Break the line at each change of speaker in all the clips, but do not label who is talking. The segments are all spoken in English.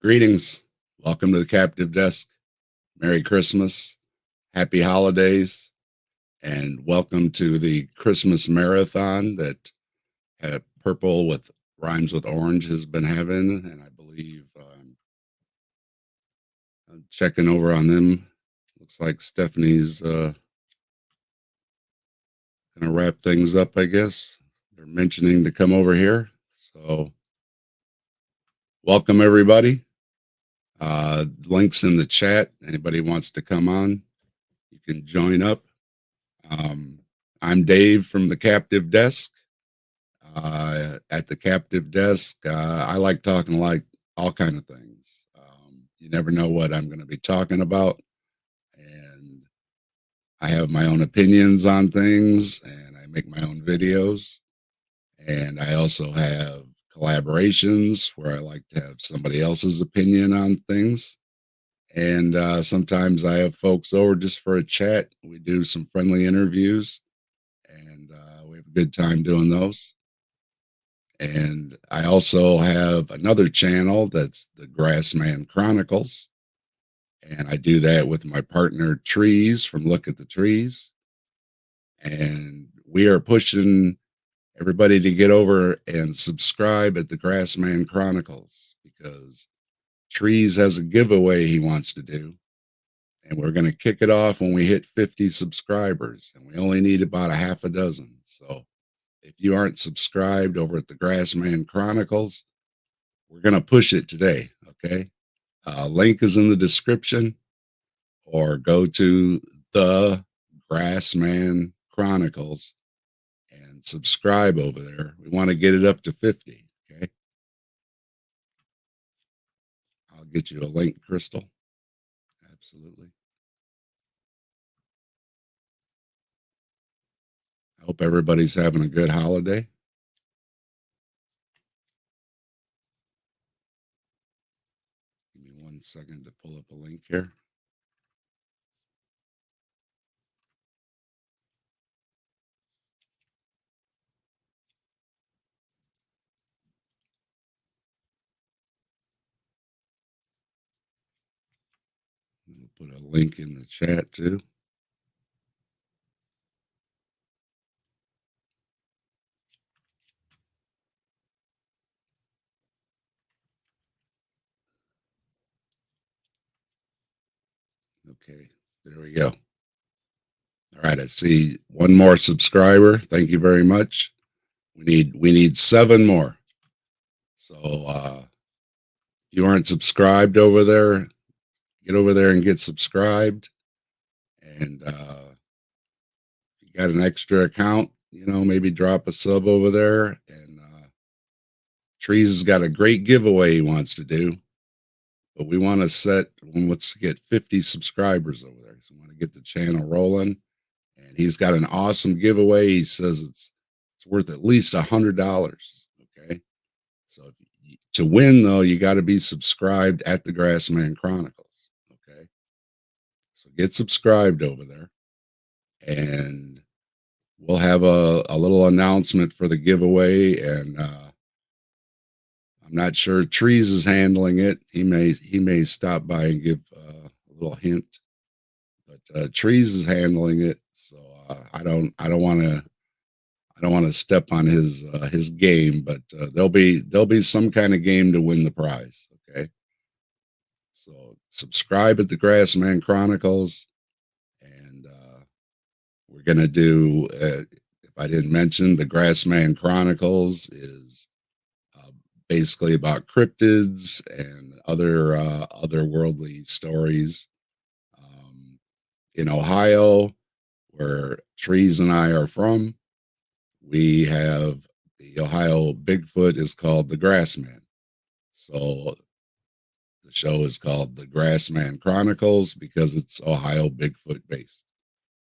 Greetings. Welcome to the Captive Desk. Merry Christmas. Happy holidays. And welcome to the Christmas marathon that Purple with Rhymes with Orange has been having. And I believe I'm checking over on them. Looks like Stephanie's going to wrap things up, I guess. They're mentioning to come over here. So, welcome, everybody. Links in the chat. Anybody wants to come on, you can join up. I'm Dave from the Captive Desk. At the Captive Desk, I like talking like all kind of things. You never know what I'm going to be talking about, and I have my own opinions on things, and I make my own videos, and I also have collaborations where I like to have somebody else's opinion on things. And sometimes I have folks over just for a chat. We do some friendly interviews, and we have a good time doing those. And I also have another channel that's the Grassman Chronicles. And I do that with my partner Trees from Look at the Trees. And we are pushing everybody to get over and subscribe at the Grassman Chronicles because Trees has a giveaway he wants to do. And we're going to kick it off when we hit 50 subscribers. And we only need about a half a dozen. So if you aren't subscribed over at the Grassman Chronicles, we're going to push it today. Okay. Link is in the description, or go to the Grassman Chronicles and subscribe over there. We want to get it up to 50. Okay. I'll get you a link, Crystal. Absolutely. I hope everybody's having a good holiday. Give me 1 second to pull up a link here. We'll put a link in the chat too. Okay, there we go. All right, I see one more subscriber. Thank you very much. We need 7 more. So if you aren't subscribed over there, get over there and get subscribed. And if you got an extra account, maybe drop a sub over there. And Trees has got a great giveaway he wants to do, but we want to let's get 50 subscribers over there. So we want to get the channel rolling. And he's got an awesome giveaway. He says it's worth at least $100. Okay. So to win, though, you got to be subscribed at the Grassman Chronicles. Okay. So get subscribed over there, and we'll have a little announcement for the giveaway. And I'm not sure Trees is handling it. He may stop by and give a little hint, but Trees is handling it. So I don't want to step on his game, but there'll be some kind of game to win the prize. Okay, so subscribe at the Grassman Chronicles, and we're gonna do. If I didn't mention, the Grassman Chronicles is basically about cryptids and other worldly stories. In Ohio, where Trees and I are from, we have the Ohio Bigfoot is called the Grassman. So the show is called the Grassman Chronicles because it's Ohio Bigfoot based.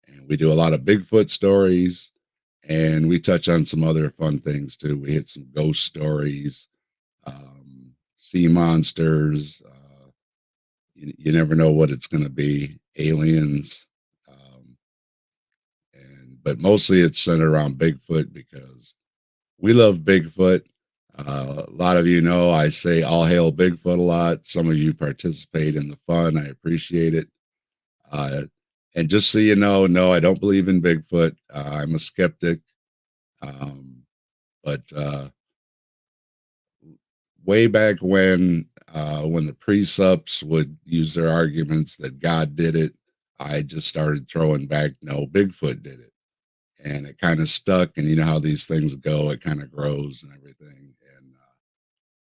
And we do a lot of Bigfoot stories, and we touch on some other fun things too. We hit some ghost stories, sea monsters. You never know what it's going to be. Aliens. But mostly it's centered around Bigfoot because we love Bigfoot. A lot of you know I say all hail Bigfoot a lot. Some of you participate in the fun. I appreciate it. Uh, and just so you know, no, I don't believe in Bigfoot. I'm a skeptic. Um, but way back when the precepts would use their arguments that God did it, I just started throwing back, no, Bigfoot did it. And it kind of stuck. And you know how these things go, it kind of grows and everything. And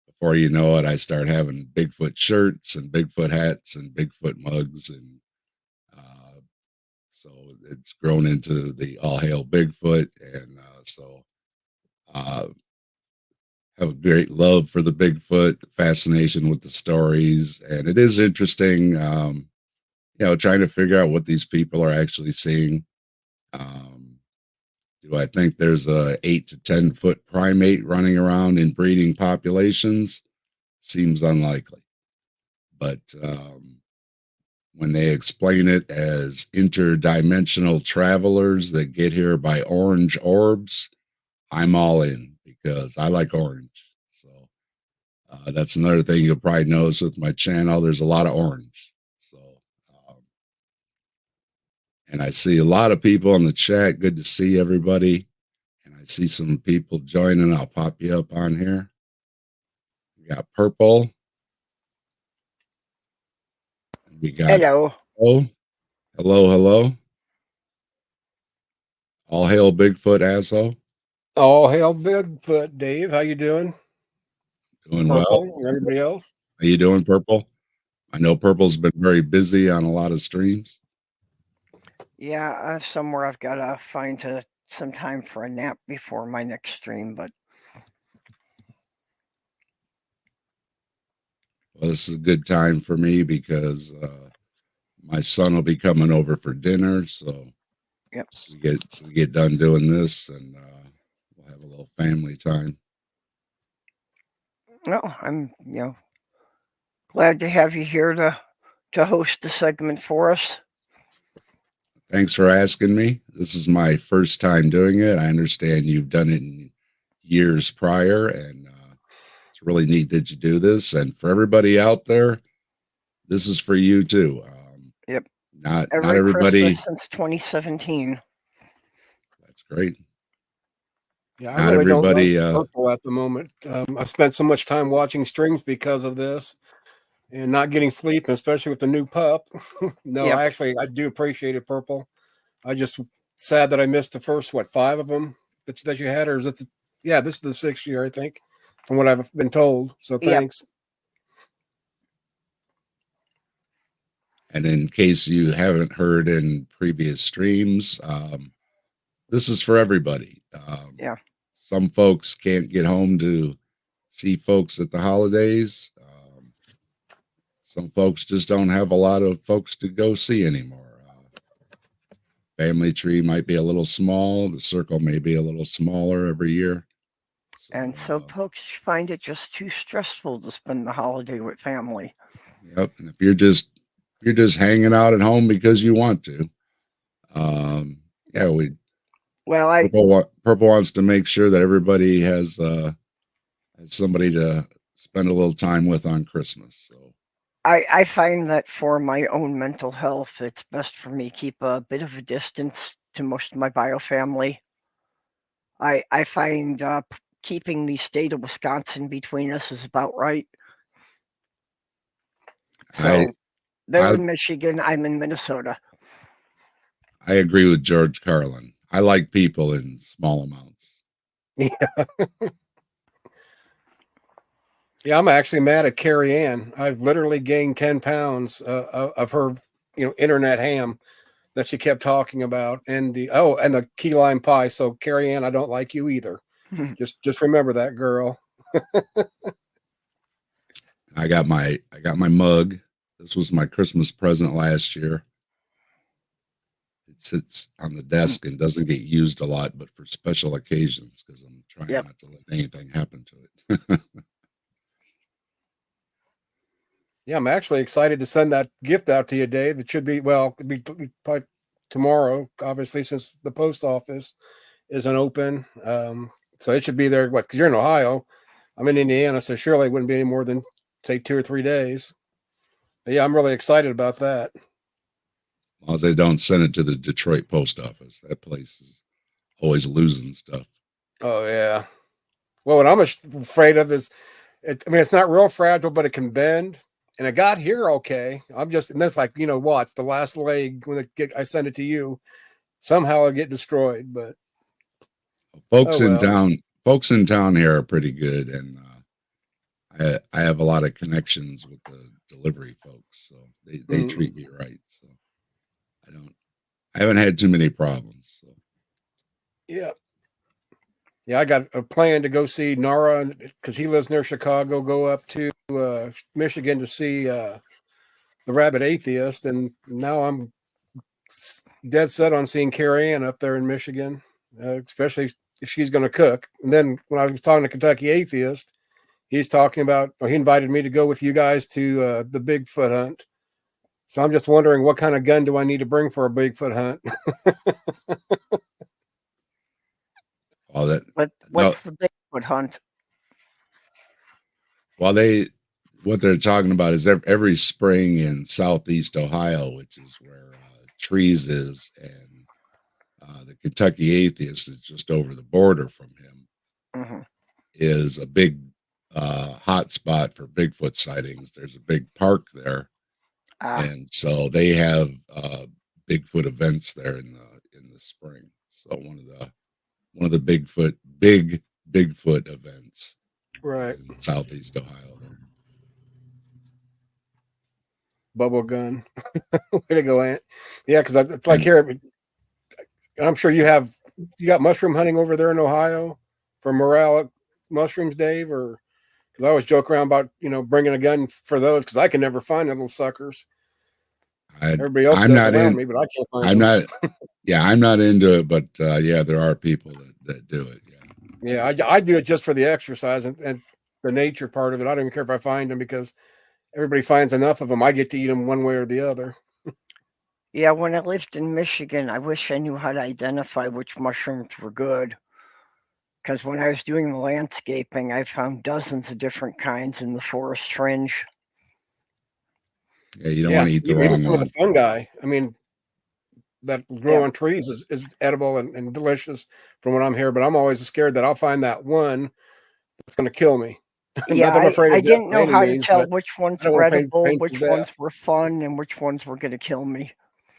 before you know it, I start having Bigfoot shirts and Bigfoot hats and Bigfoot mugs. And so it's grown into the all hail Bigfoot. And uh, have a great love for the Bigfoot, fascination with the stories. And it is interesting, trying to figure out what these people are actually seeing. Um, do I think there's a 8 to 10 foot primate running around in breeding populations? Seems unlikely. But when they explain it as interdimensional travelers that get here by orange orbs, I'm all in because I like orange. So that's another thing you'll probably notice with my channel. There's a lot of orange. So, um, and I see a lot of people in the chat. Good to see everybody. And I see some people joining. I'll pop you up on here. We got purple. And we got
hello.
Oh, hello. All hail Bigfoot, asshole.
All hail Bigfoot, Dave. How you doing?
Doing
Purple,
well.
and everybody else?
How you doing, Purple? I know Purple's been very busy on a lot of streams.
Yeah, somewhere I've got to find some time for a nap before my next stream, but
Well, this is a good time for me because my son will be coming over for dinner, so
yep.
we get done doing this, and we'll have a little family time.
No, I'm glad to have you here to host the segment for us.
Thanks for asking me. This is my first time doing it. I understand you've done it in years prior, and it's really neat that you do this. And for everybody out there, this is for you too.
Yep.
Not
Every
everybody.
Christmas since 2017.
That's great.
Yeah, I
Not
really don't like
everybody.
purple at the moment. I spent so much time watching streams because of this and not getting sleep, especially with the new pup. No,
Yep.
I do appreciate it, purple. I just sad that I missed the first 5 of them that you had, or is it? Yeah, this is the 6th year, I think, from what I've been told. So thanks.
Yep.
And in case you haven't heard in previous streams, this is for everybody.
Yeah.
Some folks can't get home to see folks at the holidays. Some folks just don't have a lot of folks to go see anymore. Family tree might be a little small. The circle may be a little smaller every year.
And so folks find it just too stressful to spend the holiday with family.
Yep. And if you're just hanging out at home because you want to, yeah, Purple wants to make sure that everybody has somebody to spend a little time with on Christmas. So
I find that for my own mental health, it's best for me to keep a bit of a distance to most of my bio family. I find keeping the state of Wisconsin between us is about right. So they're in Michigan, I'm in Minnesota.
I agree with George Carlin. I like people in small amounts.
Yeah. Yeah, I'm actually mad at Carrie Ann. I've literally gained 10 pounds of her, internet ham that she kept talking about, and the key lime pie. So Carrie Ann, I don't like you either. just remember that, girl.
I got my mug. This was my Christmas present last year. It sits on the desk and doesn't get used a lot, but for special occasions, because I'm trying not to let anything happen to it.
Yeah, I'm actually excited to send that gift out to you, Dave. It should be probably tomorrow, obviously, since the post office isn't open. So it should be there. Because you're in Ohio, I'm in Indiana, so surely it wouldn't be any more than say 2 or 3 days. But yeah, I'm really excited about that.
As long as they don't send it to the Detroit post office. That place is always losing stuff.
Oh yeah. Well, what I'm afraid of is, I mean, it's not real fragile, but it can bend. And it got here okay. And that's like, watch the last leg when I send it to you. Somehow it'll get destroyed, but
Folks
oh
in
well.
town, folks in town here are pretty good, and I have a lot of connections with the delivery folks, so they treat me right. So I haven't had too many problems. So.
Yeah. Yeah, I got a plan to go see Nara because he lives near Chicago. Go up to Michigan to see the Rabbit Atheist, and now I'm dead set on seeing Carrie Ann up there in Michigan, especially if she's going to cook. And then when I was talking to Kentucky Atheist, he's talking about, or he invited me to go with you guys to the Bigfoot hunt. So I'm just wondering, what kind of gun do I need to bring for a Bigfoot hunt?
All that.
What's the Bigfoot hunt?
Well, what they're talking about is every spring in Southeast Ohio, which is where Trees is, and the Kentucky Atheist is just over the border from him, is a big hot spot for Bigfoot sightings. There's a big park there, and so they have Bigfoot events there in the spring. So one of the big Bigfoot events,
right,
in Southeast Ohio there.
Bubble gun. Way to go, Aunt. Yeah, because it's like here, I'm sure you got mushroom hunting over there in Ohio for morel mushrooms, Dave, or because I always joke around about bringing a gun for those because I can never find the little suckers. Everybody else does around me, but I can't find them.
I'm not into it, but yeah, there are people that do it.
Yeah, I do it just for the exercise and the nature part of it. I don't even care if I find them because everybody finds enough of them. I get to eat them one way or the other.
Yeah, when I lived in Michigan, I wish I knew how to identify which mushrooms were good. Because when I was doing the landscaping, I found dozens of different kinds in the forest fringe.
Yeah, you don't want to eat the wrong
even some
one.
of the fungi. I mean, that grow on trees is edible and delicious from what I'm hearing, but I'm always scared that I'll find that one that's going to kill me.
Yeah,
Not that I'm afraid
I
of death
didn't
by
know
any
how to
means,
tell
but
which ones
I don't
were
want to
edible,
painful
which
death.
ones were fun, and which ones were going to kill me.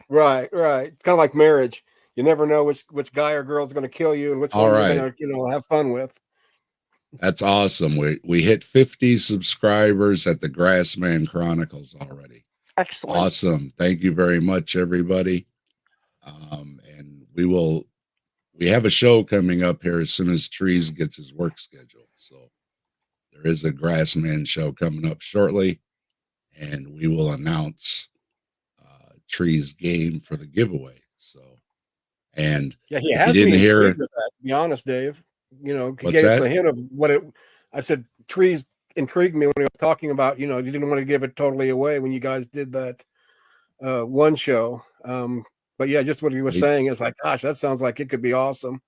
Right. It's kind of like marriage. You never know which guy or girl is going to kill you and which one you're going to have fun with.
That's awesome. We hit 50 subscribers at the Grassman Chronicles already.
Excellent.
Awesome. Thank you very much, everybody. And we have a show coming up here as soon as Trees gets his work scheduled. So there is a Grassman show coming up shortly, and we will announce Trees' game for the giveaway. So, and
yeah, he
if
has
you
me
didn't hear,
intrigued with that. To be honest, Dave, he
what's
gave us
that?
a hint of what it. I said Trees intrigued me when he was talking about you didn't want to give it totally away when you guys did that one show. But yeah, just what he was saying is like, gosh, that sounds like it could be awesome.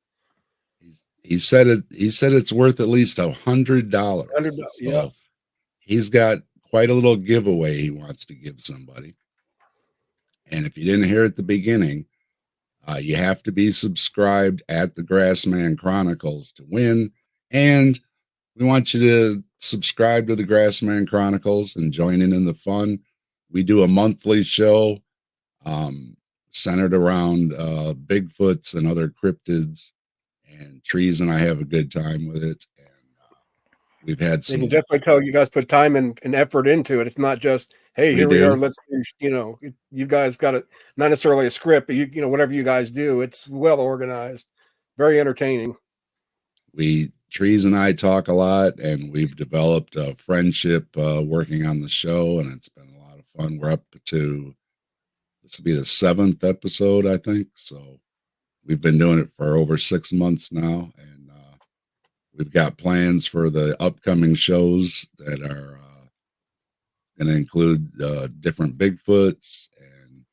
He said it. He said it's worth at least $100.
$100,
so he's got quite a little giveaway he wants to give somebody. And if you didn't hear at the beginning, you have to be subscribed at the Grassman Chronicles to win. And we want you to subscribe to the Grassman Chronicles and join in the fun. We do a monthly show centered around Bigfoots and other cryptids, and Trees and I have a good time with it. And we've had some.
You can definitely tell you guys put time and effort into it. It's not just, hey, here we are. Let's do, you guys got it. Not necessarily a script, but whatever you guys do, it's well organized, very entertaining.
Trees and I talk a lot, and we've developed a friendship working on the show, and it's been a lot of fun. We're up to, this will be the 7th episode, I think. So we've been doing it for over 6 months now, and we've got plans for the upcoming shows that are going to include different Bigfoots, and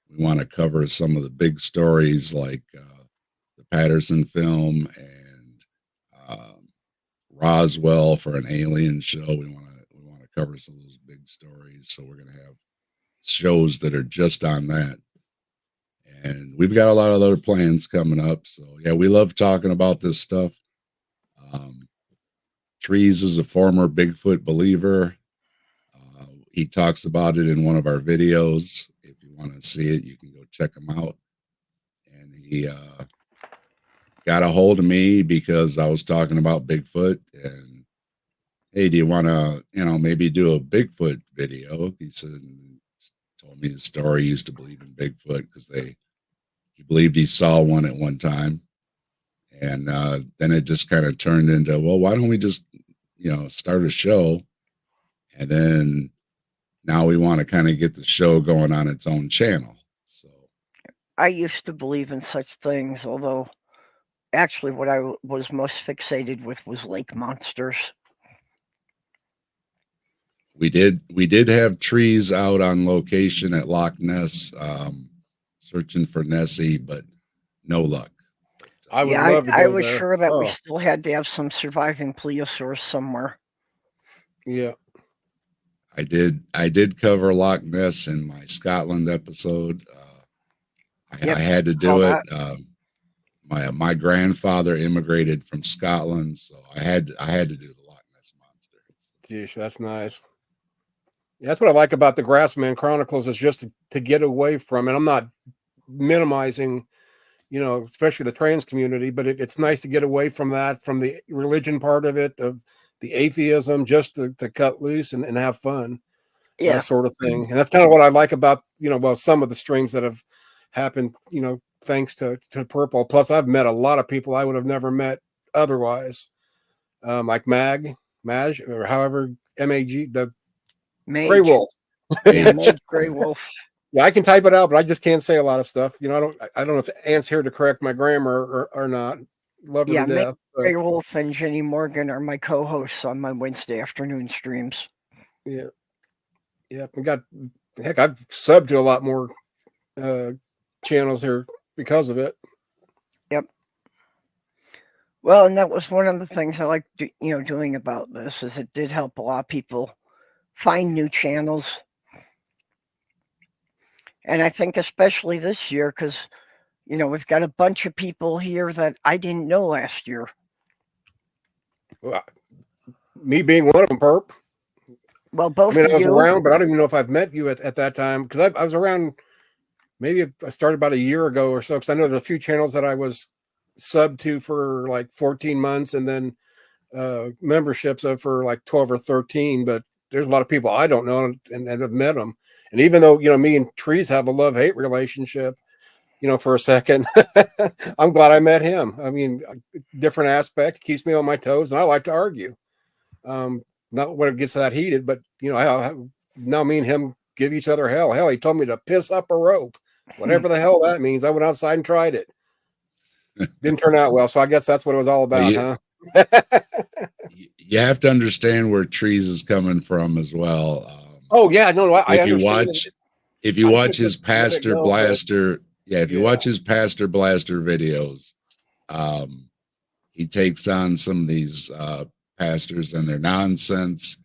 we want to cover some of the big stories like the Patterson film and Roswell for an alien show. We want to cover some of those big stories. So we're going to have shows that are just on that. And we've got a lot of other plans coming up. So yeah, we love talking about this stuff. Trees is a former Bigfoot believer. He talks about it in one of our videos. If you want to see it, you can go check him out. And he got a hold of me because I was talking about Bigfoot. And hey, do you want to, maybe do a Bigfoot video? He said, told me his story. He used to believe in Bigfoot because he believed he saw one at one time. And then it just kind of turned into, well, why don't we just, start a show? And then now we want to kind of get the show going on its own channel. So
I used to believe in such things, although actually what I was most fixated with was lake monsters.
we did have trees out on location at Loch Ness, searching for Nessie, but no luck.
I would love to go
I was
there.
sure that we still had to have some surviving plesiosaurs somewhere.
Yeah.
I did cover Loch Ness in my Scotland episode. I had to do it. My grandfather immigrated from Scotland, so I had to do the Loch Ness monster.
Geez, that's nice. Yeah, that's what I like about the Grassman Chronicles, is just to get away from it. I'm not minimizing, especially the trans community, but it's nice to get away from that, from the religion part of it, of the atheism, just to cut loose and have fun.
Yeah.
That sort of thing. And that's kind of what I like about, some of the streams that have happened, thanks to Purple. Plus, I've met a lot of people I would have never met otherwise. Like Maj, or however, M-A-G, the Grey Wolf.
Grey Wolf.
Yeah, I can type it out, but I just can't say a lot of stuff. I don't know if Ant's here to correct my grammar or not. Love her to death.
Grey Wolf and Jenny Morgan are my co-hosts on my Wednesday afternoon streams.
Yeah. Yeah, I've subbed to a lot more channels here because of it.
Yep. Well, and that was one of the things I liked, doing about this, is it did help a lot of people find new channels. And I think especially this year, because, we've got a bunch of people here that I didn't know last year.
Well, me being one of them, Perp.
Well, both
I was around, but I don't even know if I've met you at that time, because I was around. Maybe I started about a year ago or so, because I know there's a few channels that I was subbed to for like 14 months, and then memberships for like 12 or 13. But there's a lot of people I don't know and have met them. And even though, me and Trees have a love-hate relationship, for a second, I'm glad I met him. I mean, different aspect, keeps me on my toes, and I like to argue. Not when it gets that heated, but now me and him give each other hell. Hell, he told me to piss up a rope, whatever the hell that means. I went outside and tried it. Didn't turn out well, so I guess that's what it was all about, huh?
You have to understand where Trees is coming from as well.
Oh yeah, no, I
if you watch his Pastor Blaster, watch his Pastor Blaster videos, he takes on some of these pastors and their nonsense.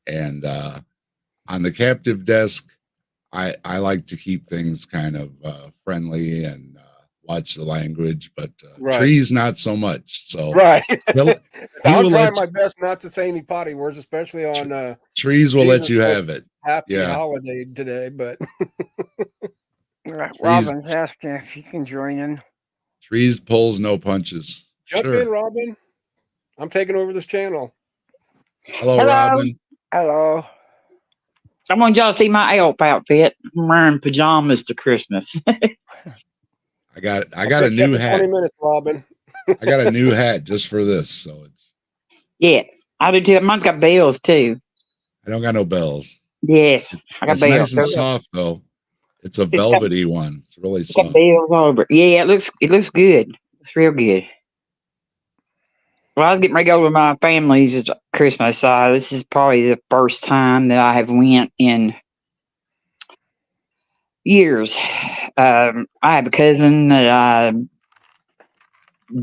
And on the captive desk, I like to keep things kind of friendly and watch the language, but Trees not so much. So
right. I'm trying my best not to say any potty words, especially on
Trees will let you have it.
Happy holiday today, but
Robin's asking if he can join in.
Trees pulls no punches.
Jump in, Robin. I'm taking over this channel.
Hello, Robin.
Hello.
I want y'all to see my elf outfit. I'm wearing pajamas to Christmas.
I got a new hat.
20 minutes, Robin.
I got a new hat just for this, so it's.
Yes, I do too. Mine's got bells too.
I don't got no bells.
Yes, I got
it's
bells.
Nice and soft though. It's a velvety one. It's really soft.
Got bells all over. Yeah, it looks good. It's real good. Well, I was getting ready to go with my family's Christmas. This is probably the first time that I have went in years. I have a cousin that I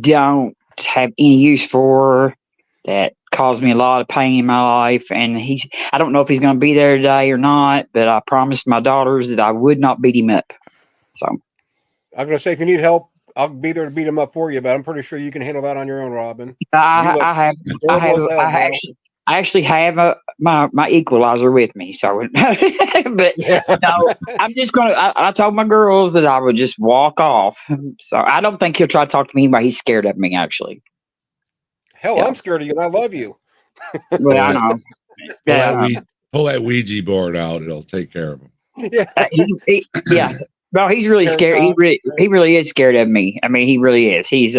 don't have any use for, that caused me a lot of pain in my life. And I don't know if he's going to be there today or not, but I promised my daughters that I would not beat him up. So
I'm going to say, if you need help, I'll be there to beat him up for you, but I'm pretty sure you can handle that on your own, Robin.
I actually have my equalizer with me. So, but no, I'm just going to, I told my girls that I would just walk off. So I don't think he'll try to talk to me, but he's scared of me, actually.
Hell,
Yeah.
I'm scared of you and I love you.
Well, I know.
Pull that Ouija board out. It'll take care of him.
Yeah.
Yeah. Well, he's really scared. He really is scared of me. I mean, he really is. He's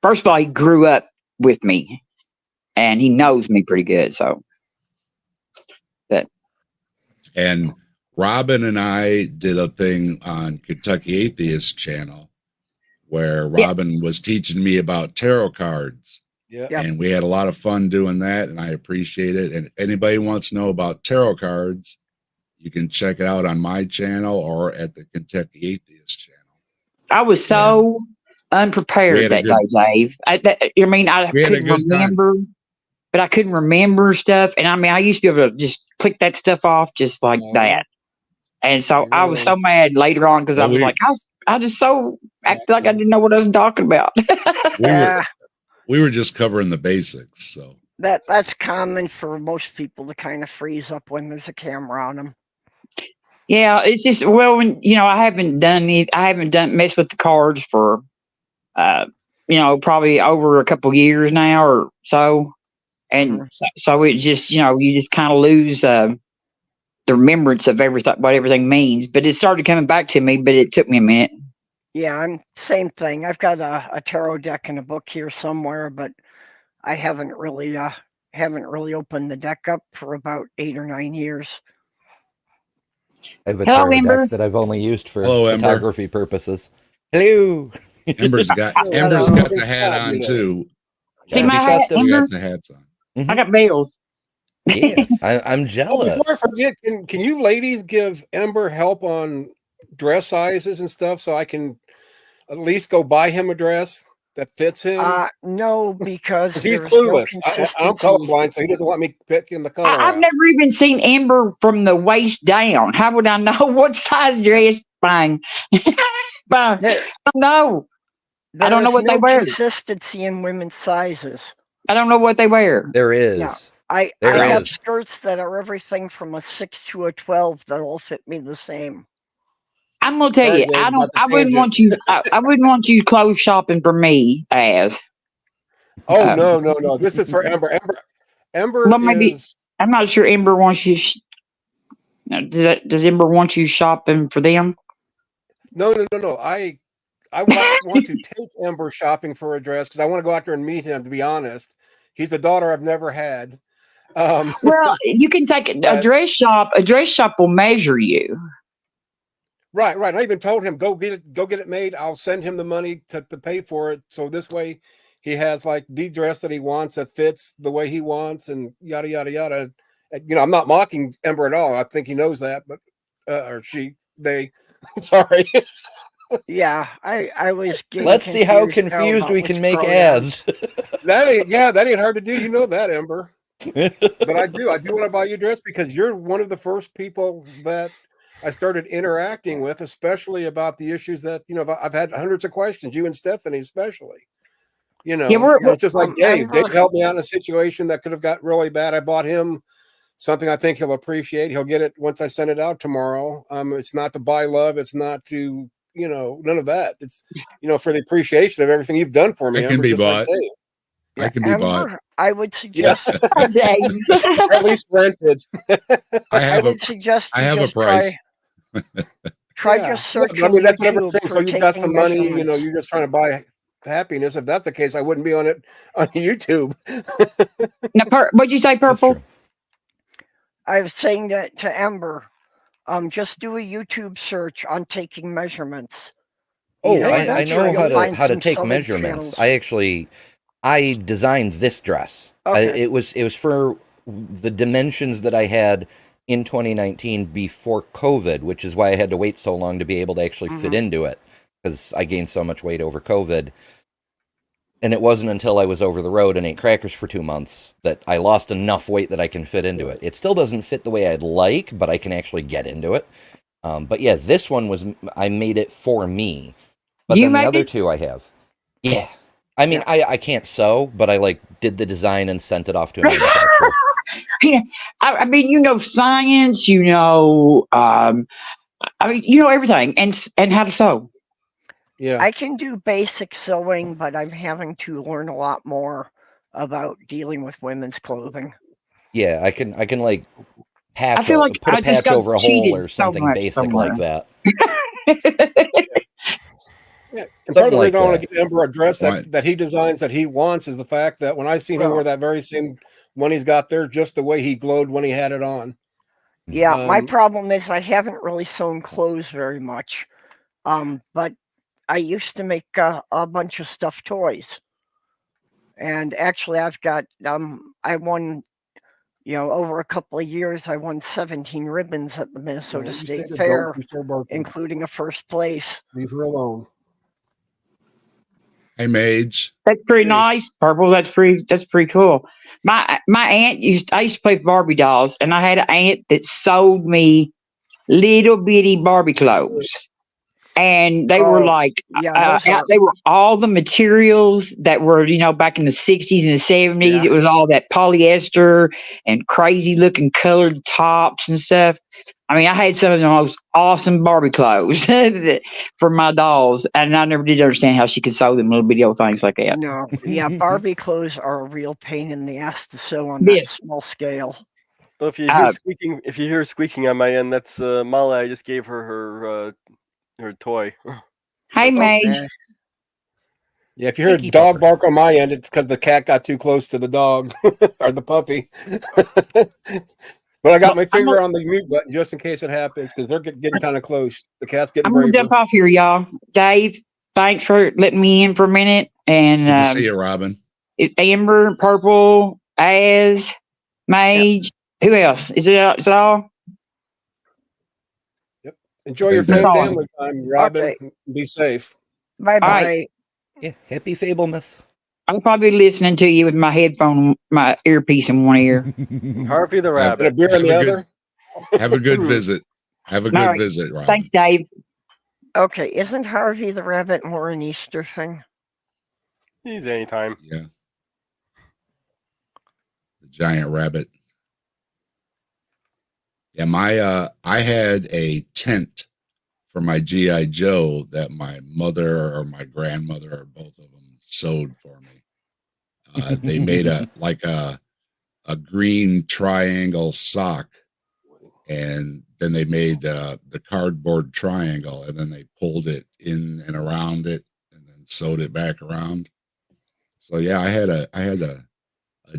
first of all, he grew up with me, and he knows me pretty good. So,
And Robin and I did a thing on Kentucky Atheist channel where Robin was teaching me about tarot cards.
Yeah.
And we had a lot of fun doing that, and I appreciate it. And if anybody wants to know about tarot cards, you can check it out on my channel or at the Kentucky Atheist channel.
I was so unprepared that day, Dave. I couldn't remember, but I couldn't remember stuff. And I mean, I used to be able to just click that stuff off just like that. And so I was so mad later on because I was like, I just so acted like I didn't know what I was talking about.
We were just covering the basics. So
that's common for most people to kind of freeze up when there's a camera on them.
Yeah, it's just when I haven't messed with the cards for probably over a couple years now or so, and so it just you just kind of lose the remembrance of what everything means. But it started coming back to me, but it took me a minute.
Yeah, I'm same thing. I've got a tarot deck and a book here somewhere, but I haven't really opened the deck up for about 8 or 9 years.
I have a tarot deck that I've only used for photography purposes. Hello.
Ember's got the hat on too.
See my hat, Ember?
Got the hats on.
Mm-hmm.
I got bells.
Yeah, I'm jealous.
Before I forget, can you ladies give Ember help on dress sizes and stuff so I can at least go buy him a dress that fits him?
No, because
he's clueless. I'm colorblind, so he doesn't want me picking the color.
I've never even seen Ember from the waist down. How would I know what size dress buying? I don't know. I don't know what they wear.
Consistency in women's sizes.
I don't know what they wear.
There is.
Yeah. I have skirts that are everything from a 6 to a 12 that all fit me the same.
I'm gonna tell you, I wouldn't want you. I wouldn't want you clothes shopping for me, as.
Oh no! This is for Ember. Ember
well, maybe I'm not sure. Ember wants you. Does Ember want you shopping for them?
No. I want to take Ember shopping for a dress because I want to go out there and meet him. To be honest, he's a daughter I've never had.
Well, you can take a dress shop. A dress shop will measure you.
Right. I even told him go get it made. I'll send him the money to pay for it. So this way, he has like the dress that he wants that fits the way he wants, and yada yada yada. I'm not mocking Ember at all. I think he knows that, but or they. Sorry.
Yeah, I was.
Let's see how confused we can make Az.
That ain't hard to do. You know that, Ember. But I do want to buy you a dress because you're one of the first people that I started interacting with, especially about the issues that I've had hundreds of questions. You and Stephanie, especially. It's just like Dave. Dave helped me out in a situation that could have got really bad. I bought him something I think he'll appreciate. He'll get it once I send it out tomorrow. It's not to buy love. It's not to none of that. It's for the appreciation of everything you've done for me.
It can be bought.
Like
I can be bought.
I would suggest.
At least rented.
I
would suggest.
I have a price.
Try just searching.
I mean, that's what everything. So you've got some money. You're just trying to buy happiness. If that's the case, I wouldn't be on YouTube.
Now, what'd you say, Purple?
I was saying that to Ember. Just do a YouTube search on taking measurements.
Oh, I know how to take measurements.
Channels.
I designed this dress.
Okay.
It was for the dimensions that I had in 2019 before COVID, which is why I had to wait so long to be able to actually fit into it, because I gained so much weight over COVID. And it wasn't until I was over the road and ate crackers for 2 months that I lost enough weight that I can fit into it. It still doesn't fit the way I'd like, but I can actually get into it. But yeah, this one was, I made it for me. But
You
then the
made
other
it?
two I have. Yeah. I mean, I can't sew, but I like did the design and sent it off to a manufacturer.
Yeah, I mean, you know science, you know, I mean, you know everything, and how to sew.
Yeah.
I can do basic sewing, but I'm having to learn a lot more about dealing with women's clothing.
Yeah, I can like
I feel like
put a
I just
patch
got
over a hole
cheated
or
so
something
much
basic
somewhere.
like that.
Yeah. And part of the
like
reason I want
that.
to get Ember a dress
Right.
that he designs that he wants is the fact that when I seen him
Well-
wear that very same one he's got there, just the way he glowed when he had it on.
Yeah, my
Um,
problem is I haven't really sewn clothes very much. But I used to make a bunch of stuffed toys. And actually I've got I won, over a couple of years I won 17 ribbons at the Minnesota
you
State
said
Fair,
don't you start barking.
including a first place.
Leave her alone.
Hey, Mage.
That's pretty
Yeah.
nice, Purple. That's pretty cool. My aunt I used to play with Barbie dolls, and I had an aunt that sold me little bitty Barbie clothes. And they were
Oh,
like,
yeah, those are
they were all the materials that were, back in the 60s and the 70s.
Yeah.
It was all that polyester and crazy looking colored tops and stuff. I mean, I had some of the most awesome Barbie clothes for my dolls, and I never did understand how she could sew them little bitty old things like that.
No, yeah, Barbie clothes are a real pain in the ass to sew on
Yeah.
that small scale.
Well, if you hear squeaking on my end, that's Mala. I just gave her her toy.
Hey, Mage.
Okay.
Yeah, if you hear a
Pinky
dog
pupper.
bark on my end, it's because the cat got too close to the dog or the puppy. But I got my finger on the mute button just in case it happens because they're getting kind of close. The cat's getting
I'm going to
braver.
jump off here, y'all. Dave, thanks for letting me in for a minute. And
Good to see you, Robin.
Amber, Purple, Az, Mage. Who else? Is it all?
Enjoy your
That's
family time, Robin.
Okay.
Be safe.
Bye bye.
right.
Yeah, happy Fablemas.
I'm probably listening to you with my headphone, my earpiece in one ear.
Harvey the
Have-
And a
rabbit.
beer in the
Have a good-
other.
Have a good visit. Have a
All
good
right.
visit, Robin.
Thanks, Dave.
Okay, isn't Harvey the rabbit more an Easter thing?
He's anytime.
Yeah. The giant rabbit. Yeah, I had a tent for my GI Joe that my mother or my grandmother or both of them sewed for me. They made a green triangle sock, and then they made the cardboard triangle, and then they pulled it in and around it, and then sewed it back around. So yeah, I had a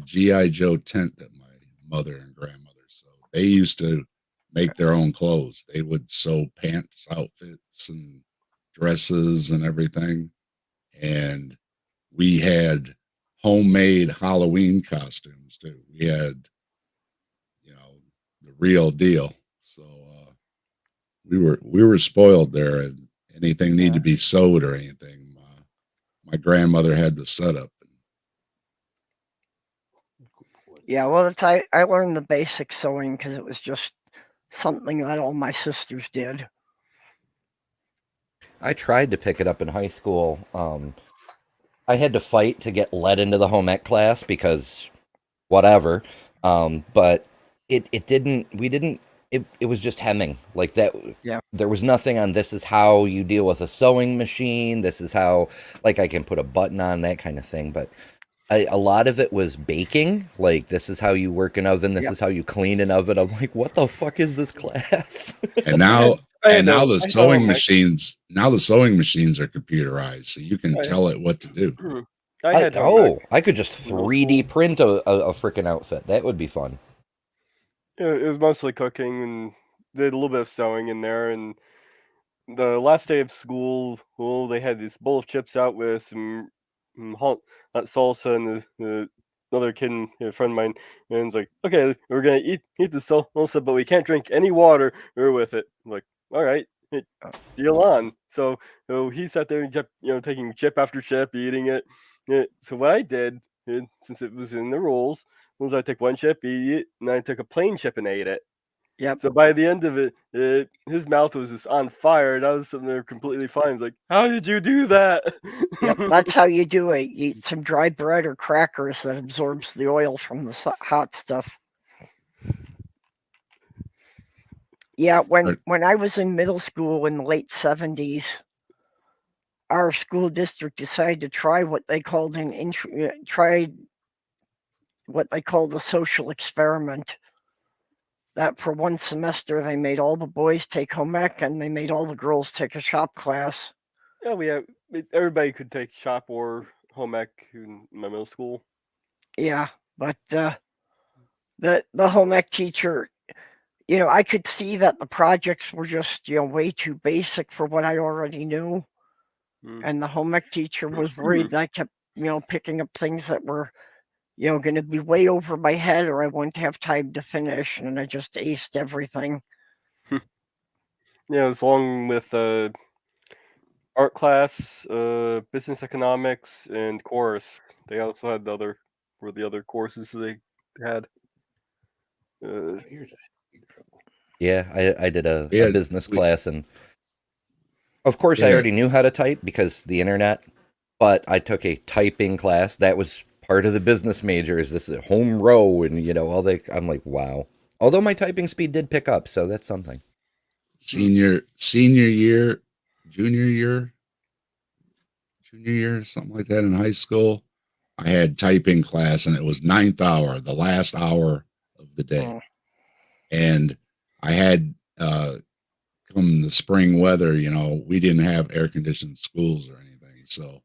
GI Joe tent that my mother and grandmother sewed. They used to make their own clothes. They would sew pants, outfits, and dresses and everything. And we had homemade Halloween costumes too. We had, the real deal. So we were spoiled there, and anything needed to be sewed or anything, my grandmother had the setup.
Yeah, well, I learned the basic sewing because it was just something that all my sisters did.
I tried to pick it up in high school. I had to fight to get let into the home ec class because whatever. But it didn't, it was just hemming like that.
Yeah.
There was nothing on this is how you deal with a sewing machine. This is how, like, I can put a button on, that kind of thing. But a lot of it was baking. Like, this is how you work an oven. This
Yep.
is how you clean an oven. I'm like, what the fuck is this class?
And now the sewing
my-
machines are computerized, so you can
Right.
tell it what to do.
I had home ec.
I could just 3D print a freaking outfit. That would be fun.
It was mostly cooking and did a little bit of sewing in there. And the last day of school, well, they had this bowl of chips out with some hot salsa, and the other kid, a friend of mine, and it's like, okay, we're gonna eat the salsa, but we can't drink any water with it. I'm like, all right, deal on. So he sat there and kept taking chip after chip, eating it, So what I did, since it was in the rules, was I took one chip, eat it, and I took a plain chip and ate it.
Yep.
So by the end of it, his mouth was just on fire, and I was sitting there completely fine. I was like, "How did you do that?"
Yep, that's how you do it. You eat some dry bread or crackers that absorbs the oil from the hot stuff. Yeah, when I was in middle school in the late 70s, our school district decided to try what they called what they called a social experiment. That for one semester they made all the boys take home ec and they made all the girls take a shop class.
Yeah, everybody could take shop or home ec in my middle school.
Yeah, but the home ec teacher, I could see that the projects were just way too basic for what I already knew, and the home ec teacher was worried that I kept picking up things that were going to be way over my head or I wouldn't have time to finish, and I just aced everything.
Yeah, it was along with art class, business economics, and chorus. They also had the other courses they had.
Yeah, I did a
Yeah,
business class, and of course I already knew how to type because the internet, but I took a typing class that was part of the business major. Is this a home row and all that? I'm like, wow. Although my typing speed did pick up, so that's something.
senior year, junior year, something like that in high school, I had typing class, and it was 9th hour, the last hour of the day. And I had come the spring weather, we didn't have air conditioned schools or anything. So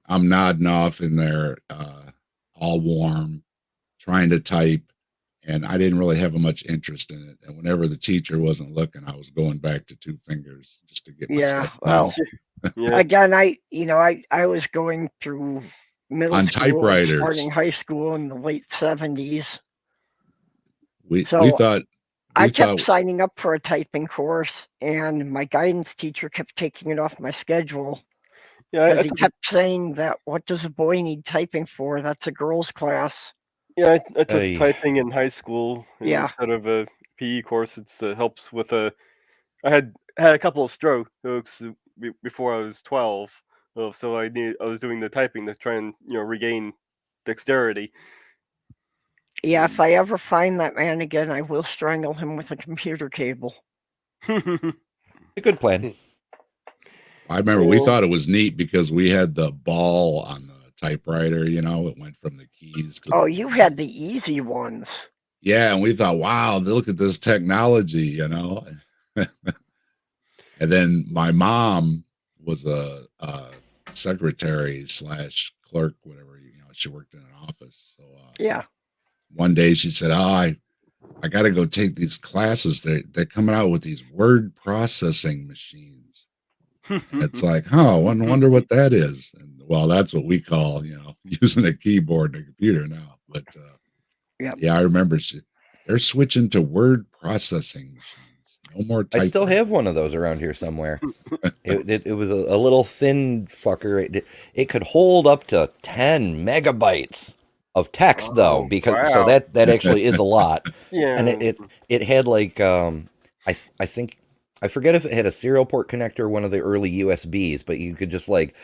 I'm nodding off in there, all warm, trying to type. And I didn't really have much interest in it. And whenever the teacher wasn't looking, I was going back to 2 fingers just to get my stuff done.
Yeah. Again, I was going through middle
on
school,
typewriters,
starting high school in the late 70s.
We thought
I kept signing up for a typing course, and my guidance teacher kept taking it off my schedule. Yeah, because he kept saying that, what does a boy need typing for? That's a girl's class.
Yeah, I took typing in high school instead of a PE course. It helps with I had a couple of strokes before I was 12, so I was doing the typing to try and regain dexterity.
Yeah, if I ever find that man again, I will strangle him with a computer cable.
A good plan.
I remember we thought it was neat because we had the ball on the typewriter, it went from the keys to
you had the easy ones.
Yeah, and we thought, wow, look at this technology, And then my mom was a secretary / clerk, whatever, she worked in an office. So
yeah.
One day she said, I got to go take these classes. They're coming out with these word processing machines. It's like, I wonder what that is. And well, that's what we call, using a keyboard and a computer now. But yeah, I remember they're switching to word processing machines. No more typing.
I still have one of those around here somewhere. It was a little thin fucker. It could hold up to 10 megabytes of text though, because so that actually is a lot.
Yeah,
and it had like I think I forget if it had a serial port connector or one of the early USBs, but you could just like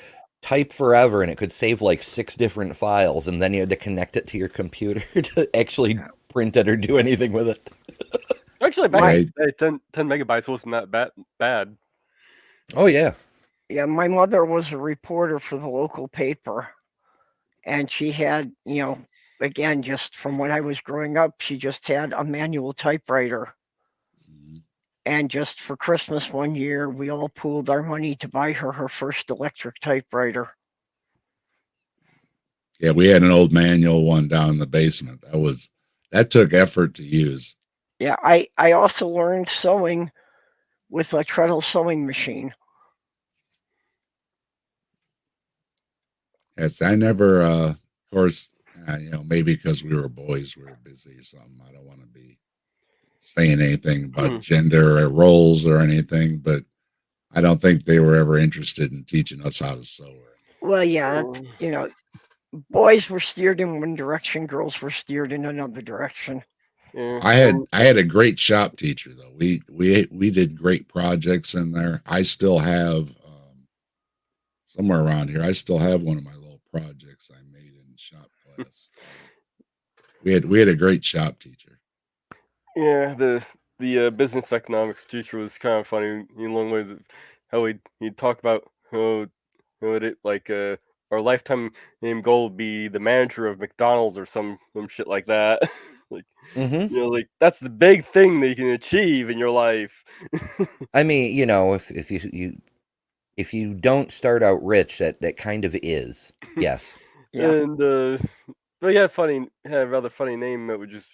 type forever and it could save like 6 different files, and then you had to connect it to your computer to actually print it or do anything with it.
Actually, back in the day, 10 megabytes wasn't that bad.
Oh yeah.
Yeah, my mother was a reporter for the local paper. And she had, again, just from when I was growing up, she just had a manual typewriter. And just for Christmas one year, we all pooled our money to buy her first electric typewriter.
Yeah, we had an old manual one down in the basement. That took effort to use.
Yeah, I also learned sewing with a treadle sewing machine.
Yes, I never, of course, maybe because we were boys, we were busy or something. I don't want to be saying anything about gender or roles or anything, but I don't think they were ever interested in teaching us how to sew.
Well, yeah, boys were steered in one direction, girls were steered in another direction.
Yeah.
I had a great shop teacher though. We did great projects in there. I still have somewhere around here. I still have one of my little projects I made in shop class. We had a great shop teacher.
Yeah, the business economics teacher was kind of funny in long ways of how he'd talk about how it like our lifetime aim goal would be the manager of McDonald's or some shit like that. Like
Mm-hmm.
like that's the big thing that you can achieve in your life.
I mean, if you don't start out rich, that kind of is. Yes.
Yeah.
And but he had a rather funny name that was just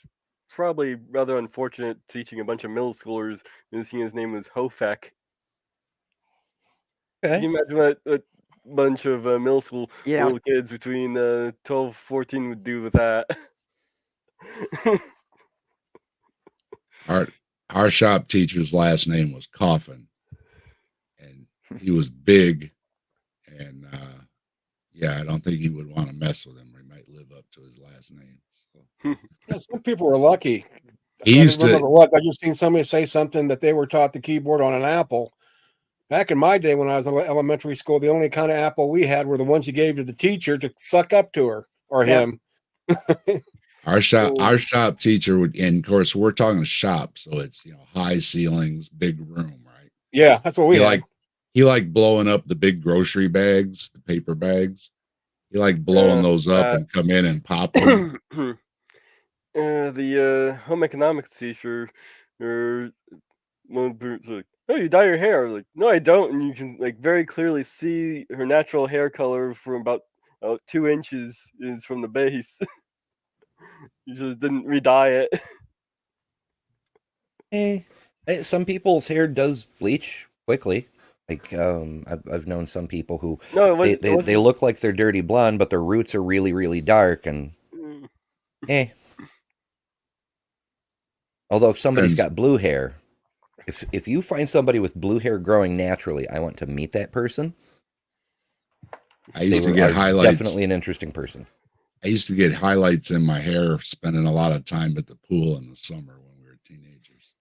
probably rather unfortunate teaching a bunch of middle schoolers and seeing his name was Hofek. Can you
Okay.
imagine what a bunch of middle school
Yeah.
little kids between 12, 14 would do with that?
Our shop teacher's last name was Coffin, and he was big, and yeah, I don't think he would want to mess with him, or he might live up to his last name. So.
Yeah, some people were lucky.
He
I
used
don't remember
to.
what. I just seen somebody say something that they were taught the keyboard on an Apple. Back in my day when I was in elementary school, the only kind of apple we had were the ones you gave to the teacher to suck up to her or him.
Our shop teacher would, and of course we're talking shop, so it's high ceilings, big room, right?
Yeah, that's what we had.
He liked blowing up the big grocery bags, the paper bags. He liked blowing those up and come in and pop them.
The home economics teacher, or one person's like, "Oh, you dye your hair?" Like, "No, I don't," and you can like very clearly see her natural hair color from about 2 inches is from the base. You just didn't re-dye it.
Some people's hair does bleach quickly. Like I've known some people who
No,
they look like they're dirty blonde, but their roots are really, really dark, and although if somebody's got blue hair, if you find somebody with blue hair growing naturally, I want to meet that person.
I used to get highlights.
Definitely an interesting person.
I used to get highlights in my hair, spending a lot of time at the pool in the summer when we were teenagers.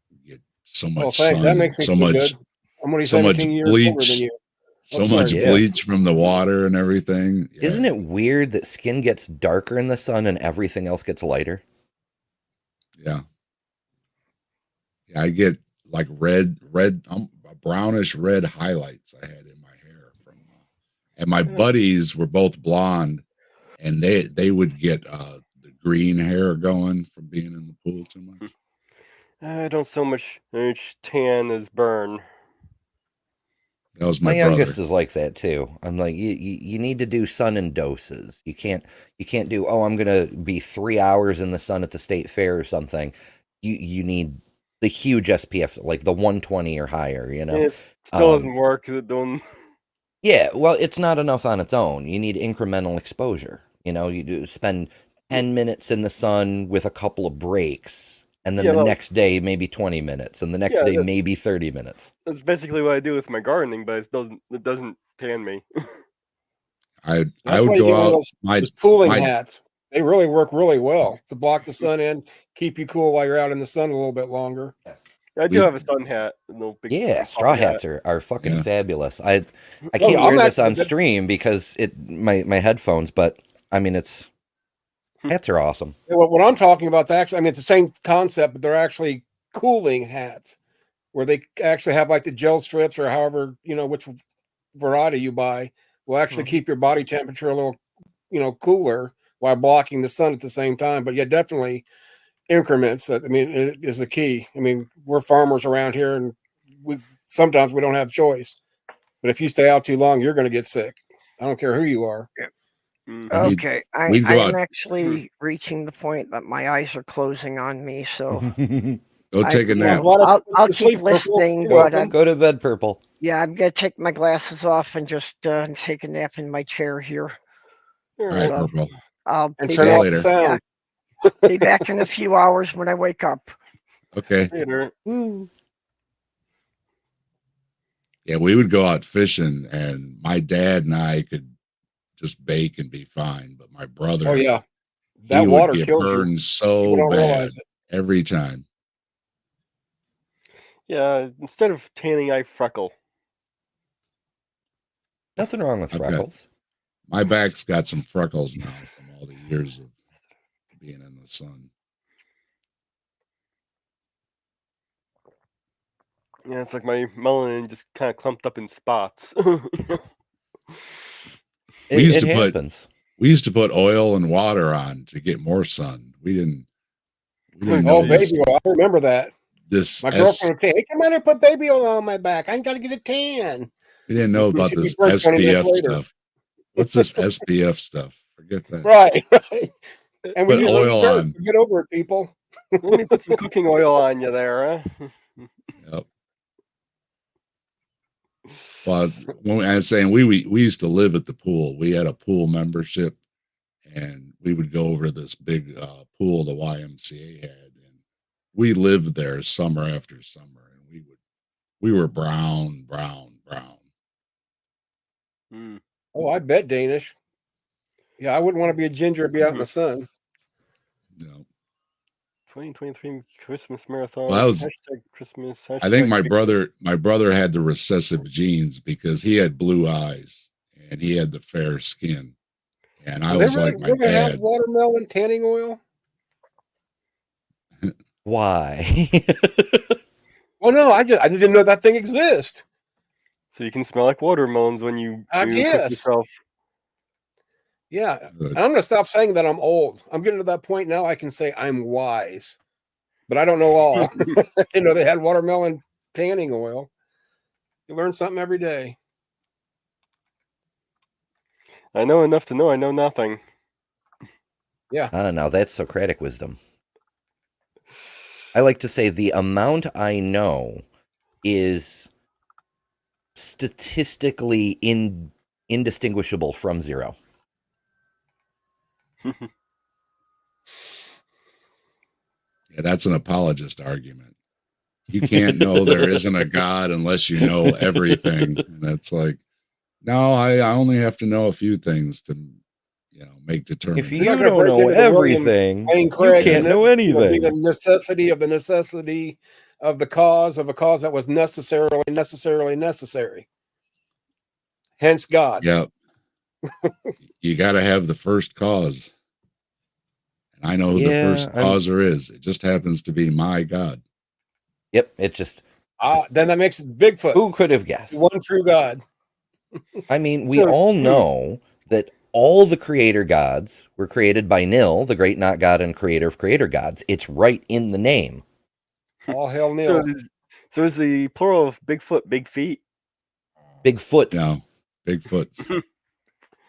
We get so much sun,
that makes me
so
feel
much,
good. I'm only
so
17
much
years older than
bleach,
you.
so much bleach from the water and everything. Yeah.
Isn't it weird that skin gets darker in the sun and everything else gets lighter?
Yeah. I get like red, brownish red highlights I had in my hair from, and my buddies were both blonde, and they would get the green hair going from being in the pool too much.
I don't so much tan as burn.
That was
my
brother.
Youngest is like that too. I'm like, you need to do sun in doses. You can't do, oh, I'm gonna be 3 hours in the sun at the state fair or something. You need the huge SPF, like the 120 or higher.
It still doesn't work.
Yeah, well, it's not enough on its own. You need incremental exposure. You do spend 10 minutes in the sun with a couple of breaks, and then the next day maybe 20 minutes, and the next day maybe 30 minutes.
That's basically what I do with my gardening, but it doesn't tan me.
I would go out.
Those cooling hats. They really work really well to block the sun in, keep you cool while you're out in the sun a little bit longer.
I do have a sun hat.
Yeah, straw hats are fucking fabulous. I can't wear this on stream because my headphones, but I mean hats are awesome.
What I'm talking about is actually, it's the same concept, but they're actually cooling hats where they actually have like the gel strips or however, which variety you buy will actually keep your body temperature a little, cooler while blocking the sun at the same time. But yeah, definitely increments that, it is the key. We're farmers around here and sometimes we don't have choice, but if you stay out too long, you're going to get sick. I don't care who you are.
Okay, I'm actually reaching the point that my eyes are closing on me, so
go take a nap.
I'll keep listening, but
go to bed, Purple.
Yeah, I'm gonna take my glasses off and just take a nap in my chair here.
All right, Purple.
I'll
be back later.
Yeah, be back in a few hours when I wake up.
Okay.
Later.
Yeah, we would go out fishing, and my dad and I could just bake and be fine. But my brother,
Oh yeah,
he
that
would
water
get
kills you.
burned
People
so
don't
bad
realize it.
every time.
Yeah, instead of tanning, I freckle.
Nothing wrong with
I've got
freckles.
my back's got some freckles now from all the years of being in the sun.
Yeah, it's like my melanin just kind of clumped up in spots.
We used
It
to put
happens.
oil and water on to get more sun. We didn't
Oh,
know
Oh, baby
this
oil. I remember that.
this
My
S
girlfriend would say, "Hey, come on and put baby oil on my back. I got to get a tan."
we didn't know about
She'd be
this
burnt 20 minutes
SPF
later.
stuff. What's this SPF stuff? Forget that.
Right, right. And we
Put
use
oil
dirt.
on.
So get over it, people.
Let me put some cooking oil on you there, huh?
Yep. Well, when I was saying we used to live at the pool. We had a pool membership, and we would go over to this big pool the YMCA had, and we lived there summer after summer, and we were brown.
Hmm.
Oh, I bet Danish. Yeah, I wouldn't want to be a ginger and be out in the sun.
You know,
2023 Christmas marathon.
Well, that was-
hashtag Christmas.
I think
hashtag
my brother had the recessive genes because he had blue eyes and he had the fair skin, and I
Do they
was like my
really have
dad.
watermelon tanning oil?
Why?
Well, no, I didn't know that thing exists.
So you can smell like watermelons when you
I
cook
guess.
yourself.
Yeah, and I'm going to stop saying that I'm old. I'm getting to that point now. I can say I'm wise, but I don't know all. You know, they had watermelon tanning oil. You learn something every day.
I know enough to know I know nothing.
Now that's Socratic wisdom. I like to say the amount I know is statistically indistinguishable from zero.
Yeah, that's an apologist argument. You can't know there isn't a God unless you know everything. And that's like, no, I only have to know a few things to, make
If
determination.
you
not gonna
don't
break
know
into the William
everything,
Wayne
you
Craig
can't
and
know
being
anything.
the necessity of the necessity of the cause of a cause that was necessarily necessary. Hence God.
Yeah. You got to have the first cause. And I know who the first causer is. It just happens to be my God.
Yep, it just...
Then that makes it Bigfoot.
Who could have guessed?
One true God.
I mean, we all know that all the creator gods were created by Nil, the great not God and creator of creator gods. It's right in the name.
All hell Nil.
So is the plural of Bigfoot big feet?
Bigfoots.
No, Bigfoots.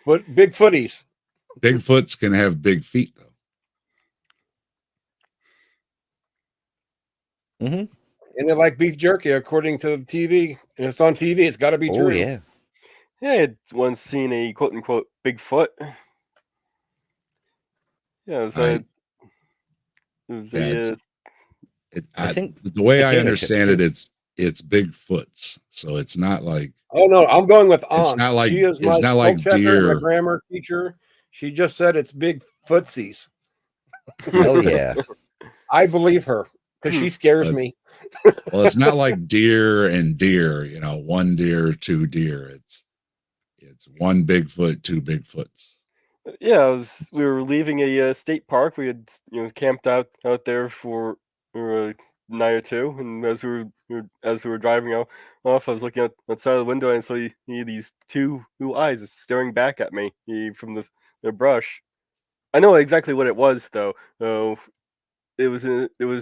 But Bigfooties.
Bigfoots can have big feet, though.
Mm-hmm.
And they like beef jerky, according to TV. And if it's on TV, it's got to be true.
Oh, yeah.
Yeah, I had once seen a quote unquote Bigfoot. Yeah, it was
I think
the way I
potato
understand
chips,
it, it's Bigfoots. So it's not like
Oh no, I'm going with Aunt.
It's not like-
she is my
it's not like
spell checker and my
deer.
grammar teacher. She just said it's big footsies.
hell yeah.
I believe her because she scares
But-
me.
well, it's not like deer and deer, one deer, two deer. It's one Bigfoot, two Bigfoots.
Yeah, we were leaving a state park. We had camped out there for a night or two, and as we were driving off, I was looking outside of the window and I saw these two eyes staring back at me from the brush. I know exactly what it was though. It was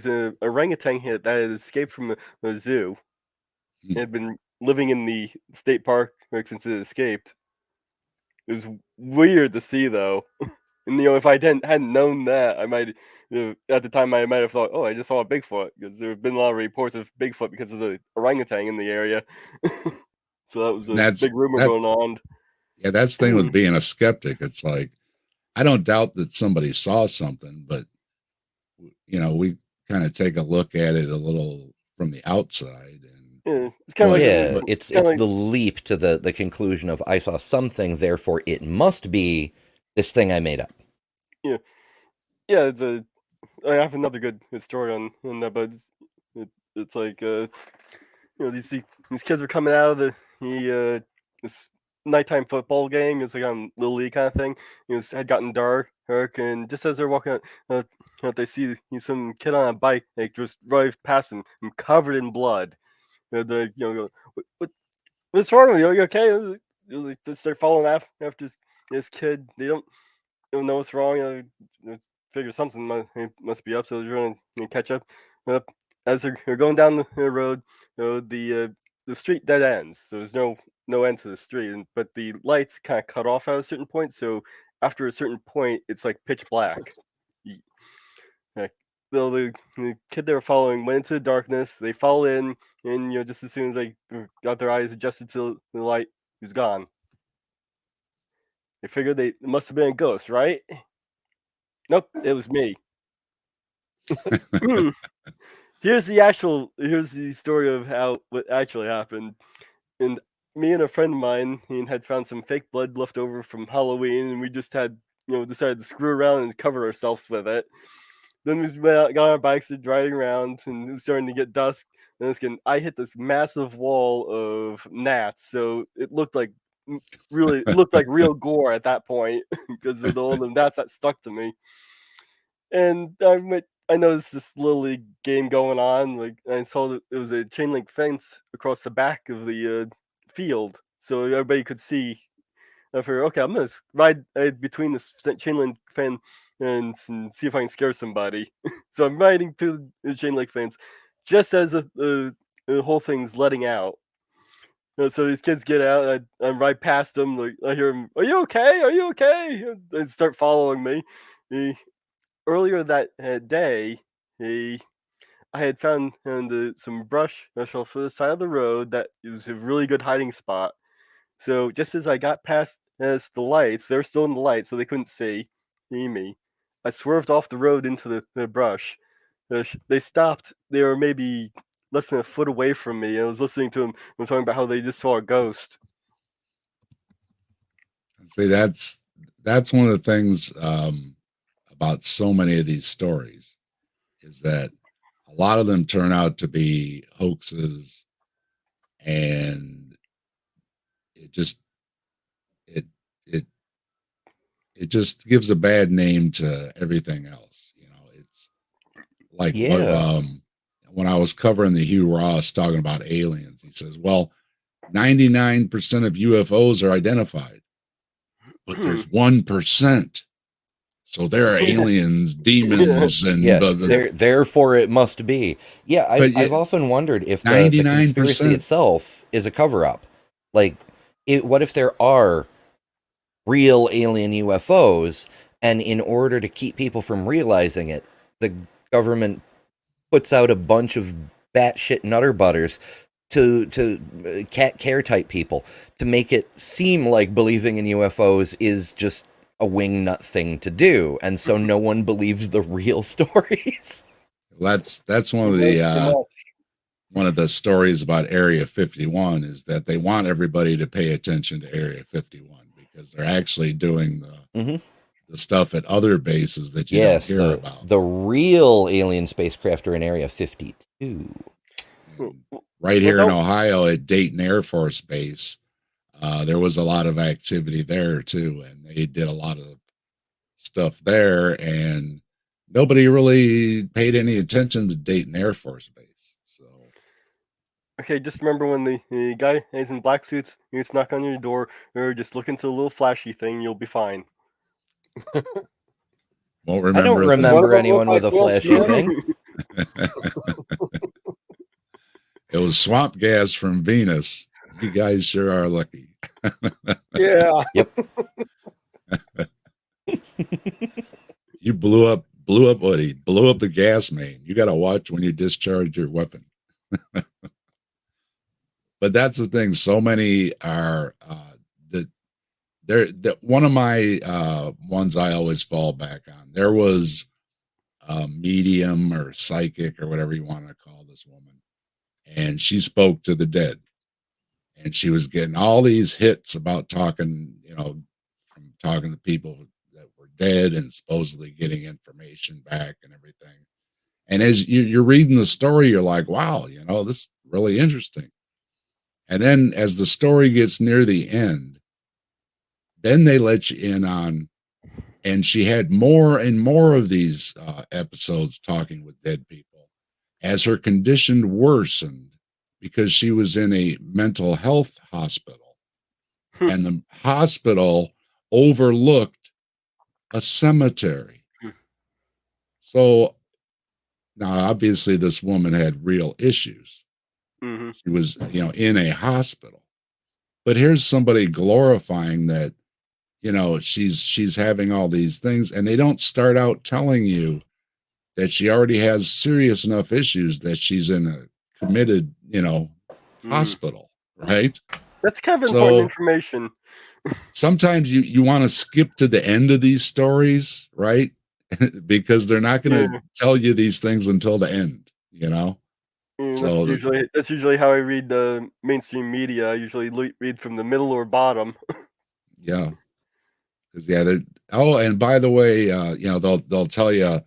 a orangutan that had escaped from the zoo. It had been living in the state park since it escaped. It was weird to see though. And if I hadn't known that, I might at the time I might have thought, oh, I just saw a Bigfoot, because there have been a lot of reports of Bigfoot because of the orangutan in the area. So that was a big rumor going on.
Yeah, that's the thing with being a skeptic. It's like, I don't doubt that somebody saw something, but we kind of take a look at it a little from the outside, and
Yeah, it's kind of
Well,
like
Yeah,
but-
it's
kinda like,
the leap to the conclusion of I saw something, therefore it must be this thing I made up.
yeah, yeah. I have another good story on that, but it's like these kids were coming out of this nighttime football game. It's like on Little League kind of thing. Had gotten dark, and just as they're walking out, they see some kid on a bike like just drive past them, and covered in blood. And they go, what's wrong with you? Are you okay? Like, just start following after this kid. They don't know what's wrong. They figure something must be up, so they're trying to catch up. Uh, as they're going down the road, the street dead ends. So there's no end to the street, but the lights kind of cut off at a certain point. So after a certain point, it's like pitch black. Like, the kid they were following went into the darkness. They fall in, and just as soon as they got their eyes adjusted to the light, he was gone. They figured it must have been a ghost, right? Nope, it was me. Here's the story of what actually happened. And me and a friend of mine had found some fake blood left over from Halloween, and we just had decided to screw around and cover ourselves with it. Then we went out, got on our bikes, and driving around, and it was starting to get dusk. And I hit this massive wall of gnats, so it looked like real gore at that point because of all the gnats that stuck to me. And I noticed this little league game going on. Like I saw that it was a chain link fence across the back of the field, so everybody could see. I figured, okay, I'm gonna ride between this chain link fence and see if I can scare somebody. So I'm riding to the chain link fence, just as the whole thing's letting out. So these kids get out, and I ride past them. Like I hear them, "Are you okay? Are you okay?" And they start following me. Earlier that day, I had found some brush off the side of the road that it was a really good hiding spot. So just as I got past the lights, they were still in the light, so they couldn't see me. I swerved off the road into the brush. They stopped. They were maybe less than a foot away from me. I was listening to them talking about how they just saw a ghost.
See, that's one of the things about so many of these stories is that a lot of them turn out to be hoaxes, and it just it it it just gives a bad name to everything else. It's like what
Yeah.
when I was covering the Hugh Ross talking about aliens, he says, well, 99% of UFOs are identified, but there's 1%. So there are aliens, demons, and
Yeah,
blah, blah, blah.
therefore it must be. Yeah,
But
I've often wondered if the
99%.
conspiracy itself is a cover-up. Like, what if there are real alien UFOs, and in order to keep people from realizing it, the government puts out a bunch of batshit nutter butters to cat care type people to make it seem like believing in UFOs is just a wing nut thing to do, and so no one believes the real stories.
That's one of the stories about Area 51 is that they want everybody to pay attention to Area 51 because they're actually doing the stuff at other bases that you don't hear about.
The real alien spacecraft are in Area 52.
And right here in Ohio at Dayton Air Force Base, there was a lot of activity there too, and they did a lot of stuff there, and nobody really paid any attention to Dayton Air Force Base. So,
okay, just remember when the guy is in black suits, he's knock on your door, or just look into a little flashy thing, you'll be fine.
won't remember.
I don't remember anyone with a flashy thing.
It was swamp gas from Venus. You guys sure are lucky.
Yeah.
Yep.
You blew up what he blew up the gas main. You got to watch when you discharge your weapon. But that's the thing. So many are one of my ones I always fall back on. There was a medium or psychic or whatever you want to call this woman. and she spoke to the dead. And she was getting all these hits about talking, from talking to people that were dead and supposedly getting information back and everything. And as you're reading the story, you're like, wow, this is really interesting. And then as the story gets near the end, then they let you in on, and she had more and more of these episodes talking with dead people as her condition worsened because she was in a mental health hospital, and the hospital overlooked a cemetery. So now, obviously, this woman had real issues.
Mm-hmm.
She was, in a hospital. But here's somebody glorifying that, she's having all these things, and they don't start out telling you that she already has serious enough issues that she's in a committed, hospital, right?
That's kind of important
So
information.
sometimes you want to skip to the end of these stories, right? Because they're not going to tell you these things until the end, So
That's usually how I read the mainstream media. I usually read from the middle or bottom.
yeah, because and by the way, they'll tell you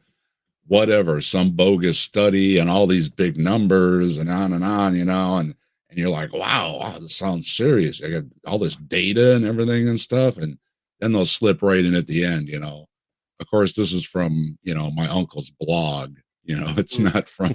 whatever, some bogus study and all these big numbers and on, and you're like, wow, this sounds serious. I got all this data and everything and stuff, and then they'll slip right in at the end. Of course, this is from my uncle's blog. It's not from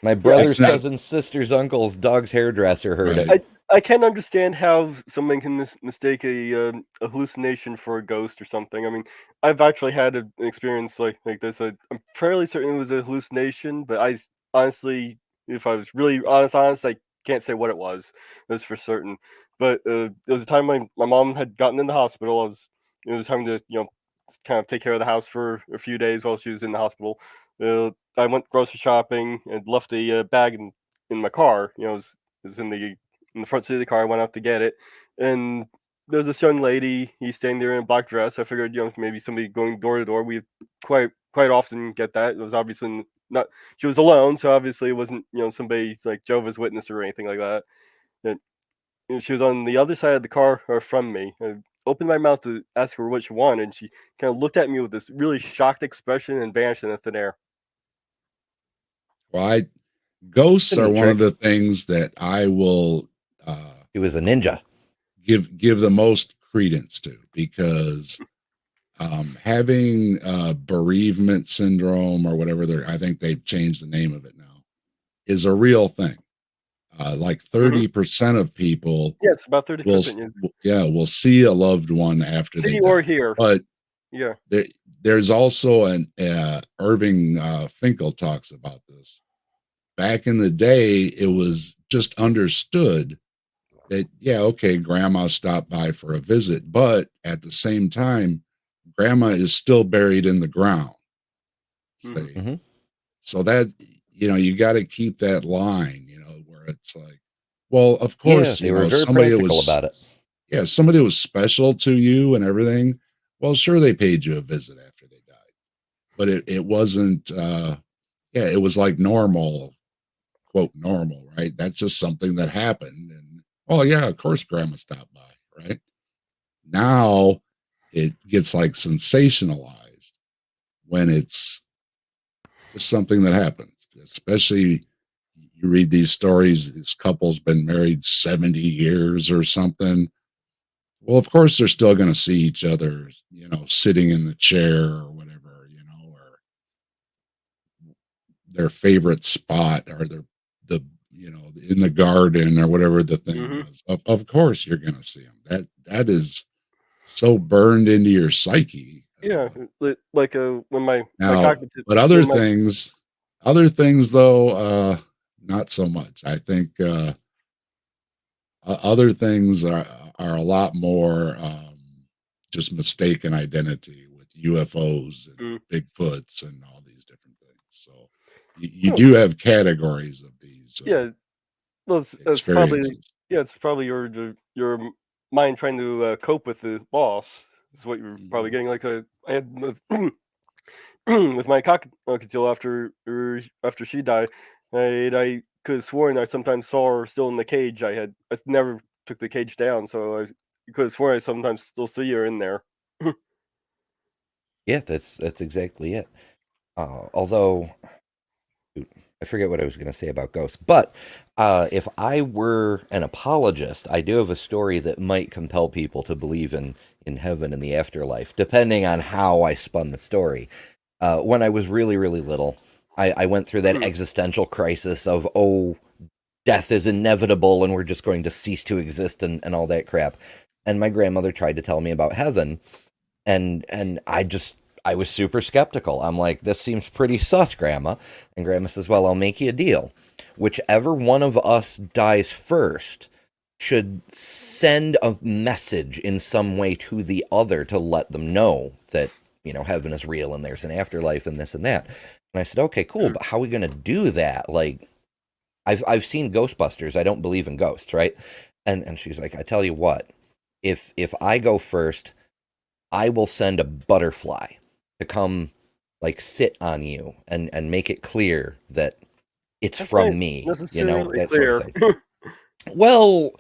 my brother's
not-
cousin's sister's uncle's dog's hairdresser heard
Right.
it.
I can understand how someone can mistake a hallucination for a ghost or something. I mean, I've actually had an experience like this. I'm fairly certain it was a hallucination, but I honestly, if I was really honest, I can't say what it was. That's for certain. But there was a time my mom had gotten in the hospital. It was having to kind of take care of the house for a few days while she was in the hospital. I went grocery shopping and left a bag in my car. It was in the front seat of the car. I went out to get it, and there's this young lady. He's standing there in a black dress. I figured, maybe somebody going door to door. We quite often get that. It was obviously not. She was alone, so obviously it wasn't somebody like Jehovah's Witness or anything like that. And she was on the other side of the car or from me. I opened my mouth to ask her which one, and she kind of looked at me with this really shocked expression and vanished in thin air.
Well, ghosts
Couldn't
are
be
one of
tricked.
the things that I will
He was a ninja.
give the most credence to, because having bereavement syndrome or whatever I think they've changed the name of it now, is a real thing. Like 30% of people
Yes, about 30%.
will see a loved one after they
See
die.
or hear.
But
Yeah.
there's also an Irving Finkel talks about this. Back in the day, it was just understood that, okay, grandma stopped by for a visit, but at the same time, grandma is still buried in the ground.
Mhm.
So that, you got to keep that line, where it's like, well, of course,
they were very
somebody
practical about it.
Yeah, somebody was special to you and everything. Well, sure, they paid you a visit after they died, but it wasn't, it was like normal, quote, normal, right? That's just something that happened. And, oh, yeah, of course, grandma stopped by, right? Now it gets like sensationalized when it's just something that happens, especially you read these stories, this couple's been married 70 years or something. Well, of course, they're still going to see each other, sitting in the chair or whatever, or their favorite spot, or in the garden or whatever the thing was. Of course, you're going to see them. That is so burned into your psyche.
Yeah, like when my
Now, but other things though, not so much. I think other things are a lot more just mistaken identity with UFOs and Bigfoots and all these different things. So you do have categories of these.
Well, it's probably your mind trying to cope with the loss. Is what you're probably getting. Like I had with my cockatiel after she died. I could have sworn I sometimes saw her still in the cage. I never took the cage down, so I could have sworn I sometimes still see her in there.
Yeah, that's exactly it. Although I forget what I was going to say about ghosts, but if I were an apologist, I do have a story that might compel people to believe in heaven and the afterlife, depending on how I spun the story. When I was really, really little, I went through that existential crisis of, oh, death is inevitable and we're just going to cease to exist and all that crap. And my grandmother tried to tell me about heaven, and I was super skeptical. I'm like, this seems pretty sus, Grandma. And Grandma says, well, I'll make you a deal. Whichever one of us dies first should send a message in some way to the other to let them know that, heaven is real and there's an afterlife and this and that. And I said, okay, cool, but how are we going to do that? Like, I've seen Ghostbusters. I don't believe in ghosts, right? And she's like, I tell you what, if I go first, I will send a butterfly to come like sit on you and make it clear that it's
That's
from
not
me,
necessarily
that
clear.
sort of thing. Well,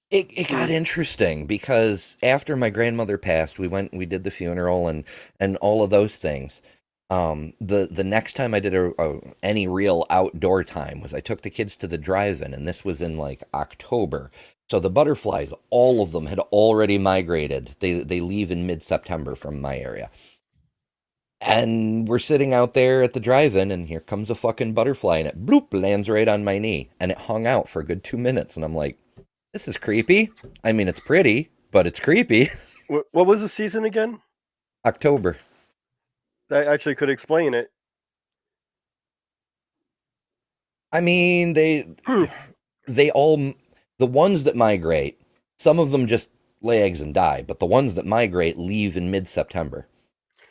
it got interesting because after my grandmother passed, we did the funeral and all of those things. The next time I did any real outdoor time was I took the kids to the drive-in, and this was in like October. So the butterflies, all of them had already migrated. They leave in mid-September from my area. And we're sitting out there at the drive-in, and here comes a fucking butterfly, and it bloop lands right on my knee, and it hung out for a good 2 minutes, and I'm like, this is creepy. I mean, it's pretty, but it's creepy.
What was the season again?
October.
That actually could explain it.
I mean, they all, the ones that migrate, some of them just lay eggs and die, but the ones that migrate leave in mid-September.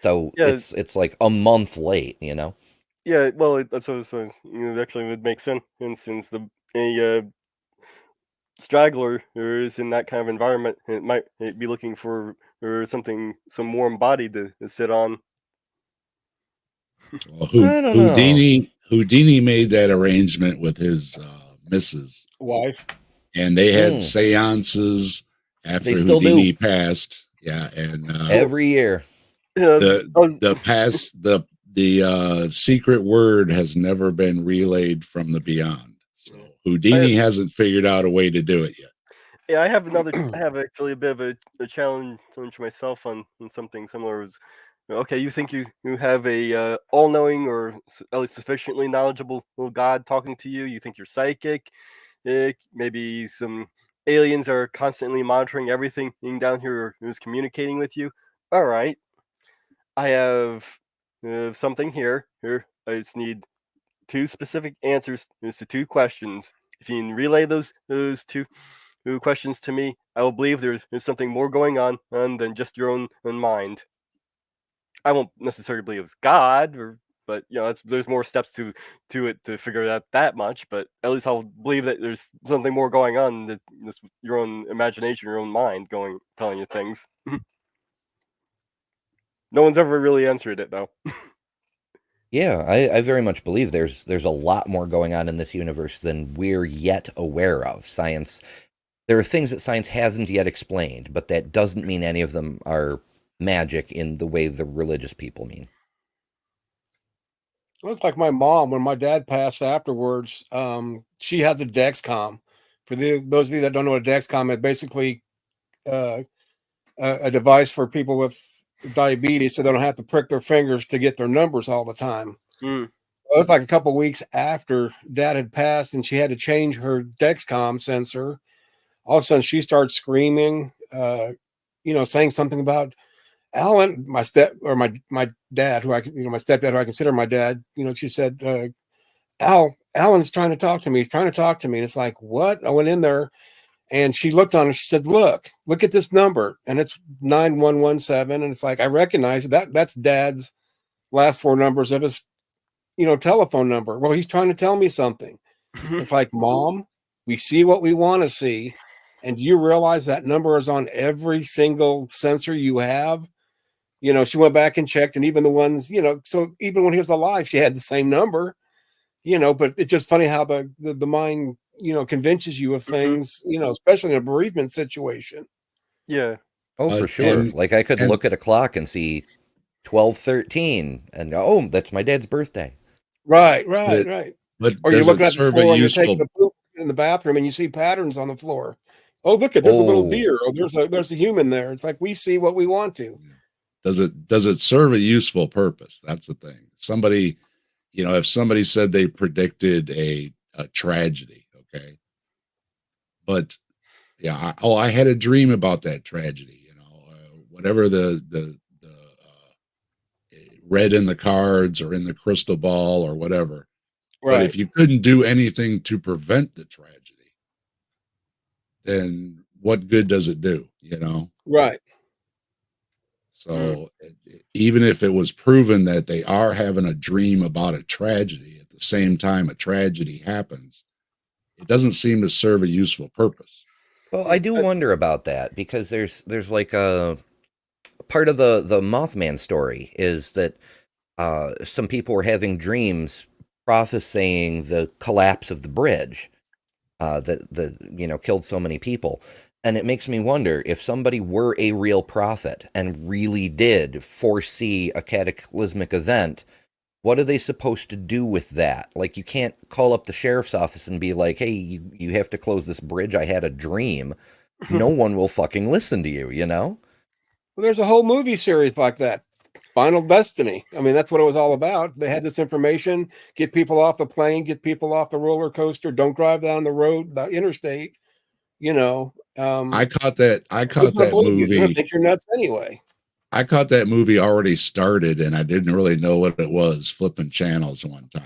So
Yeah.
it's like a month late,
Yeah, well, that's what I was saying. It actually would make sense since a straggler is in that kind of environment. It might be looking for some warm body to sit on.
Well,
I don't know.
Houdini made that arrangement with his missus,
Wife.
and they had seances after
They still
Houdini
do.
passed. Yeah, and
Every year.
Yeah,
the secret word has never been relayed from the beyond. So Houdini hasn't figured out a way to do it yet.
Yeah, I have actually a bit of a challenge myself on something similar. Okay, you think you have a all-knowing or at least sufficiently knowledgeable little god talking to you. You think you're psychic. Maybe some aliens are constantly monitoring everything down here who's communicating with you. All right, I have something here. I just need two specific answers to two questions. If you can relay those two questions to me, I will believe there's something more going on than just your own mind. I won't necessarily believe it's God, but there's more steps to it to figure out that much. But at least I'll believe that there's something more going on than just your own imagination, your own mind telling you things. No one's ever really answered it though.
Yeah, I very much believe there's a lot more going on in this universe than we're yet aware of. There are things that science hasn't yet explained, but that doesn't mean any of them are magic in the way the religious people mean.
Well, it's like my mom, when my dad passed afterwards, she had the Dexcom. For those of you that don't know what a Dexcom is, basically a device for people with diabetes so they don't have to prick their fingers to get their numbers all the time. It was like a couple of weeks after Dad had passed and she had to change her Dexcom sensor. All of a sudden she starts screaming, saying something about Alan, my dad, who my stepdad, who I consider my dad. She said, Alan's trying to talk to me. He's trying to talk to me. And it's like, what? I went in there and she looked on it. She said, look at this number. And it's 9117. And it's like, I recognize that's Dad's last four numbers of his, telephone number. Well, he's trying to tell me something. It's like, Mom, we see what we want to see. And do you realize that number is on every single sensor you have? She went back and checked, and even the ones, so even when he was alive, she had the same number, But it's just funny how the mind, convinces you of things, especially in a bereavement situation.
Yeah.
Oh, for sure.
And
Like I could
and
look at a clock and see 12:13 and oh, that's my dad's birthday.
Right,
but it,
right.
but
Or you're
does it
looking at the
serve a
floor and you're taking
useful
a poop in the bathroom and you see patterns on the floor. Oh, look there's a little
Oh,
deer. Oh, there's a human there. It's like we see what we want to.
does it serve a useful purpose? That's the thing. Somebody, if somebody said they predicted a tragedy, okay, but yeah, I had a dream about that tragedy, whatever the read in the cards or in the crystal ball or whatever. But
Right,
if you couldn't do anything to prevent the tragedy, then what good does it do?
right.
So even if it was proven that they are having a dream about a tragedy at the same time a tragedy happens, it doesn't seem to serve a useful purpose.
well, I do wonder about that because there's like a part of the Mothman story is that some people were having dreams prophesying the collapse of the bridge that killed so many people. And it makes me wonder if somebody were a real prophet and really did foresee a cataclysmic event, what are they supposed to do with that? Like, you can't call up the sheriff's office and be like, hey, you have to close this bridge. I had a dream. No one will fucking listen to you, you know?
Well, there's a whole movie series like that. Final Destiny. I mean, that's what it was all about. They had this information, get people off the plane, get people off the roller coaster, don't drive down the road, the interstate, you know.
I caught that. I
Who's
caught
gonna
that
believe you? They're gonna
movie.
think you're nuts anyway.
I caught that movie already started, and I didn't really know what it was. Flipping channels one time,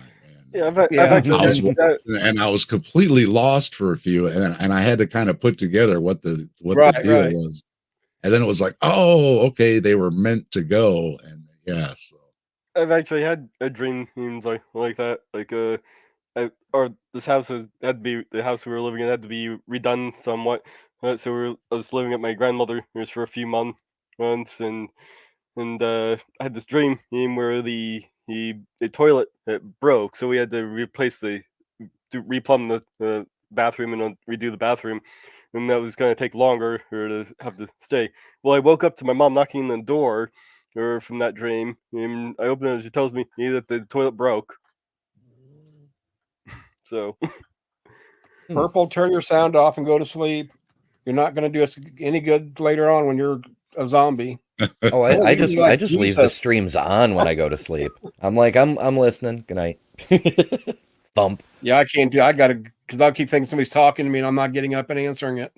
Yeah, I've
Yeah.
actually
I was
done that.
and I was completely lost for a few, and I had to kind of put together what the
Right,
deal
right.
was, and then it was like, oh, okay, they were meant to go, and yeah, so
I've actually had a dream themes like that. Like or this house had to be the house we were living in had to be redone somewhat. So I was living at my grandmother's for a few months, and I had this dream where the toilet broke, so we had to replumb the bathroom and redo the bathroom, and that was going to take longer or to have to stay. Well, I woke up to my mom knocking on the door, or from that dream, and I open it and she tells me that the toilet broke. So
Purple, turn your sound off and go to sleep. You're not going to do us any good later on when you're a zombie.
Oh,
Oh,
I
we
just
like
I just leave the
Jesus.
streams on when I go to sleep. I'm like, I'm listening. Good night. Thump.
Yeah, I can't do. I got to because I'll keep thinking somebody's talking to me and I'm not getting up and answering it.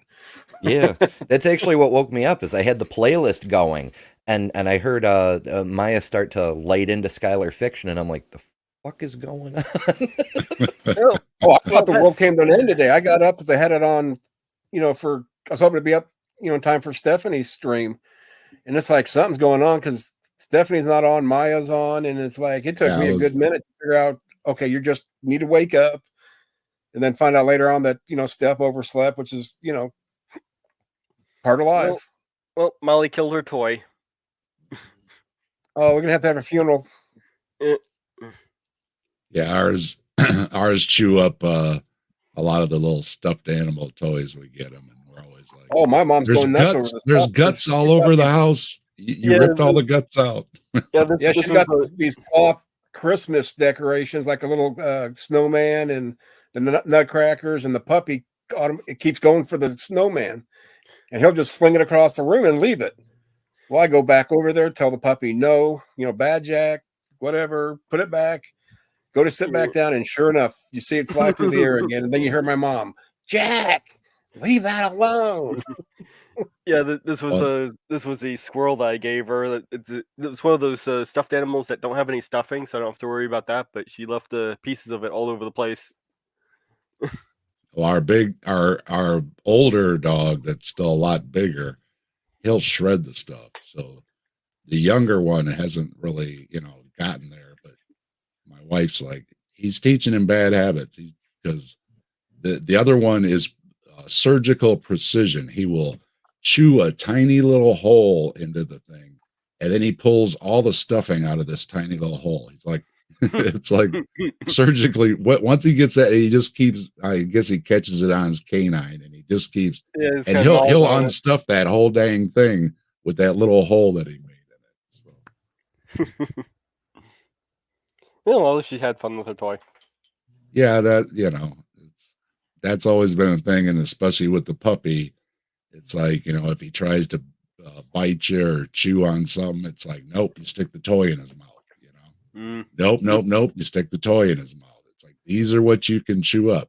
Yeah, that's actually what woke me up. Is I had the playlist going, and I heard Maya start to light into Skylar Fiction, and I'm like, the fuck is going on?
well,
Oh, I thought the world came to an end today. I got up because I had it on, for I was hoping to be up, in time for Stephanie's stream, and it's like something's going on because Stephanie's not on, Maya's on, and it's like it took
yeah,
me a good minute to figure out. Okay, you just need to wake up, and then find out later on that Steph overslept, which is part of life.
well, Molly killed her toy.
Oh, we're gonna have to have a funeral.
Eh,
yeah, ours chew up a lot of the little stuffed animal toys we get them, and we're always like,
Oh, my mom's
there's
going nuts over
guts,
this.
there's
stuff.
guts
She's
all
got
over the
these-
house. You
Yeah,
ripped all the guts out.
Yeah,
Yeah,
this
she's got
was
these cloth Christmas decorations, like a little snowman and the nutcrackers, and the puppy. It keeps going for the snowman, and he'll just fling it across the room and leave it. Well, I go back over there, tell the puppy no, bad Jack, whatever, put it back. Go to sit back down, and sure enough, you see it fly through the air again, and then you hear my mom, Jack, leave that alone.
Yeah, this
Well,
was a squirrel that I gave her. It's one of those stuffed animals that don't have any stuffing, so I don't have to worry about that. But she left the pieces of it all over the place.
well, our older dog that's still a lot bigger, he'll shred the stuff. So the younger one hasn't really, gotten there. But my wife's like, he's teaching him bad habits because the other one is surgical precision. He will chew a tiny little hole into the thing, and then he pulls all the stuffing out of this tiny little hole. He's like, It's like surgically. Once he gets that, he just keeps. I guess he catches it on his canine, and he just keeps.
Yeah, it's
And
kinda
he'll
gnawed on it.
unstuff that whole dang thing with that little hole that he made in it. So
Well, at least she had fun with her toy.
yeah, that's always been a thing, and especially with the puppy, it's like if he tries to bite you or chew on something, it's like nope, you stick the toy in his mouth. Nope, you stick the toy in his mouth. It's like these are what you can chew up.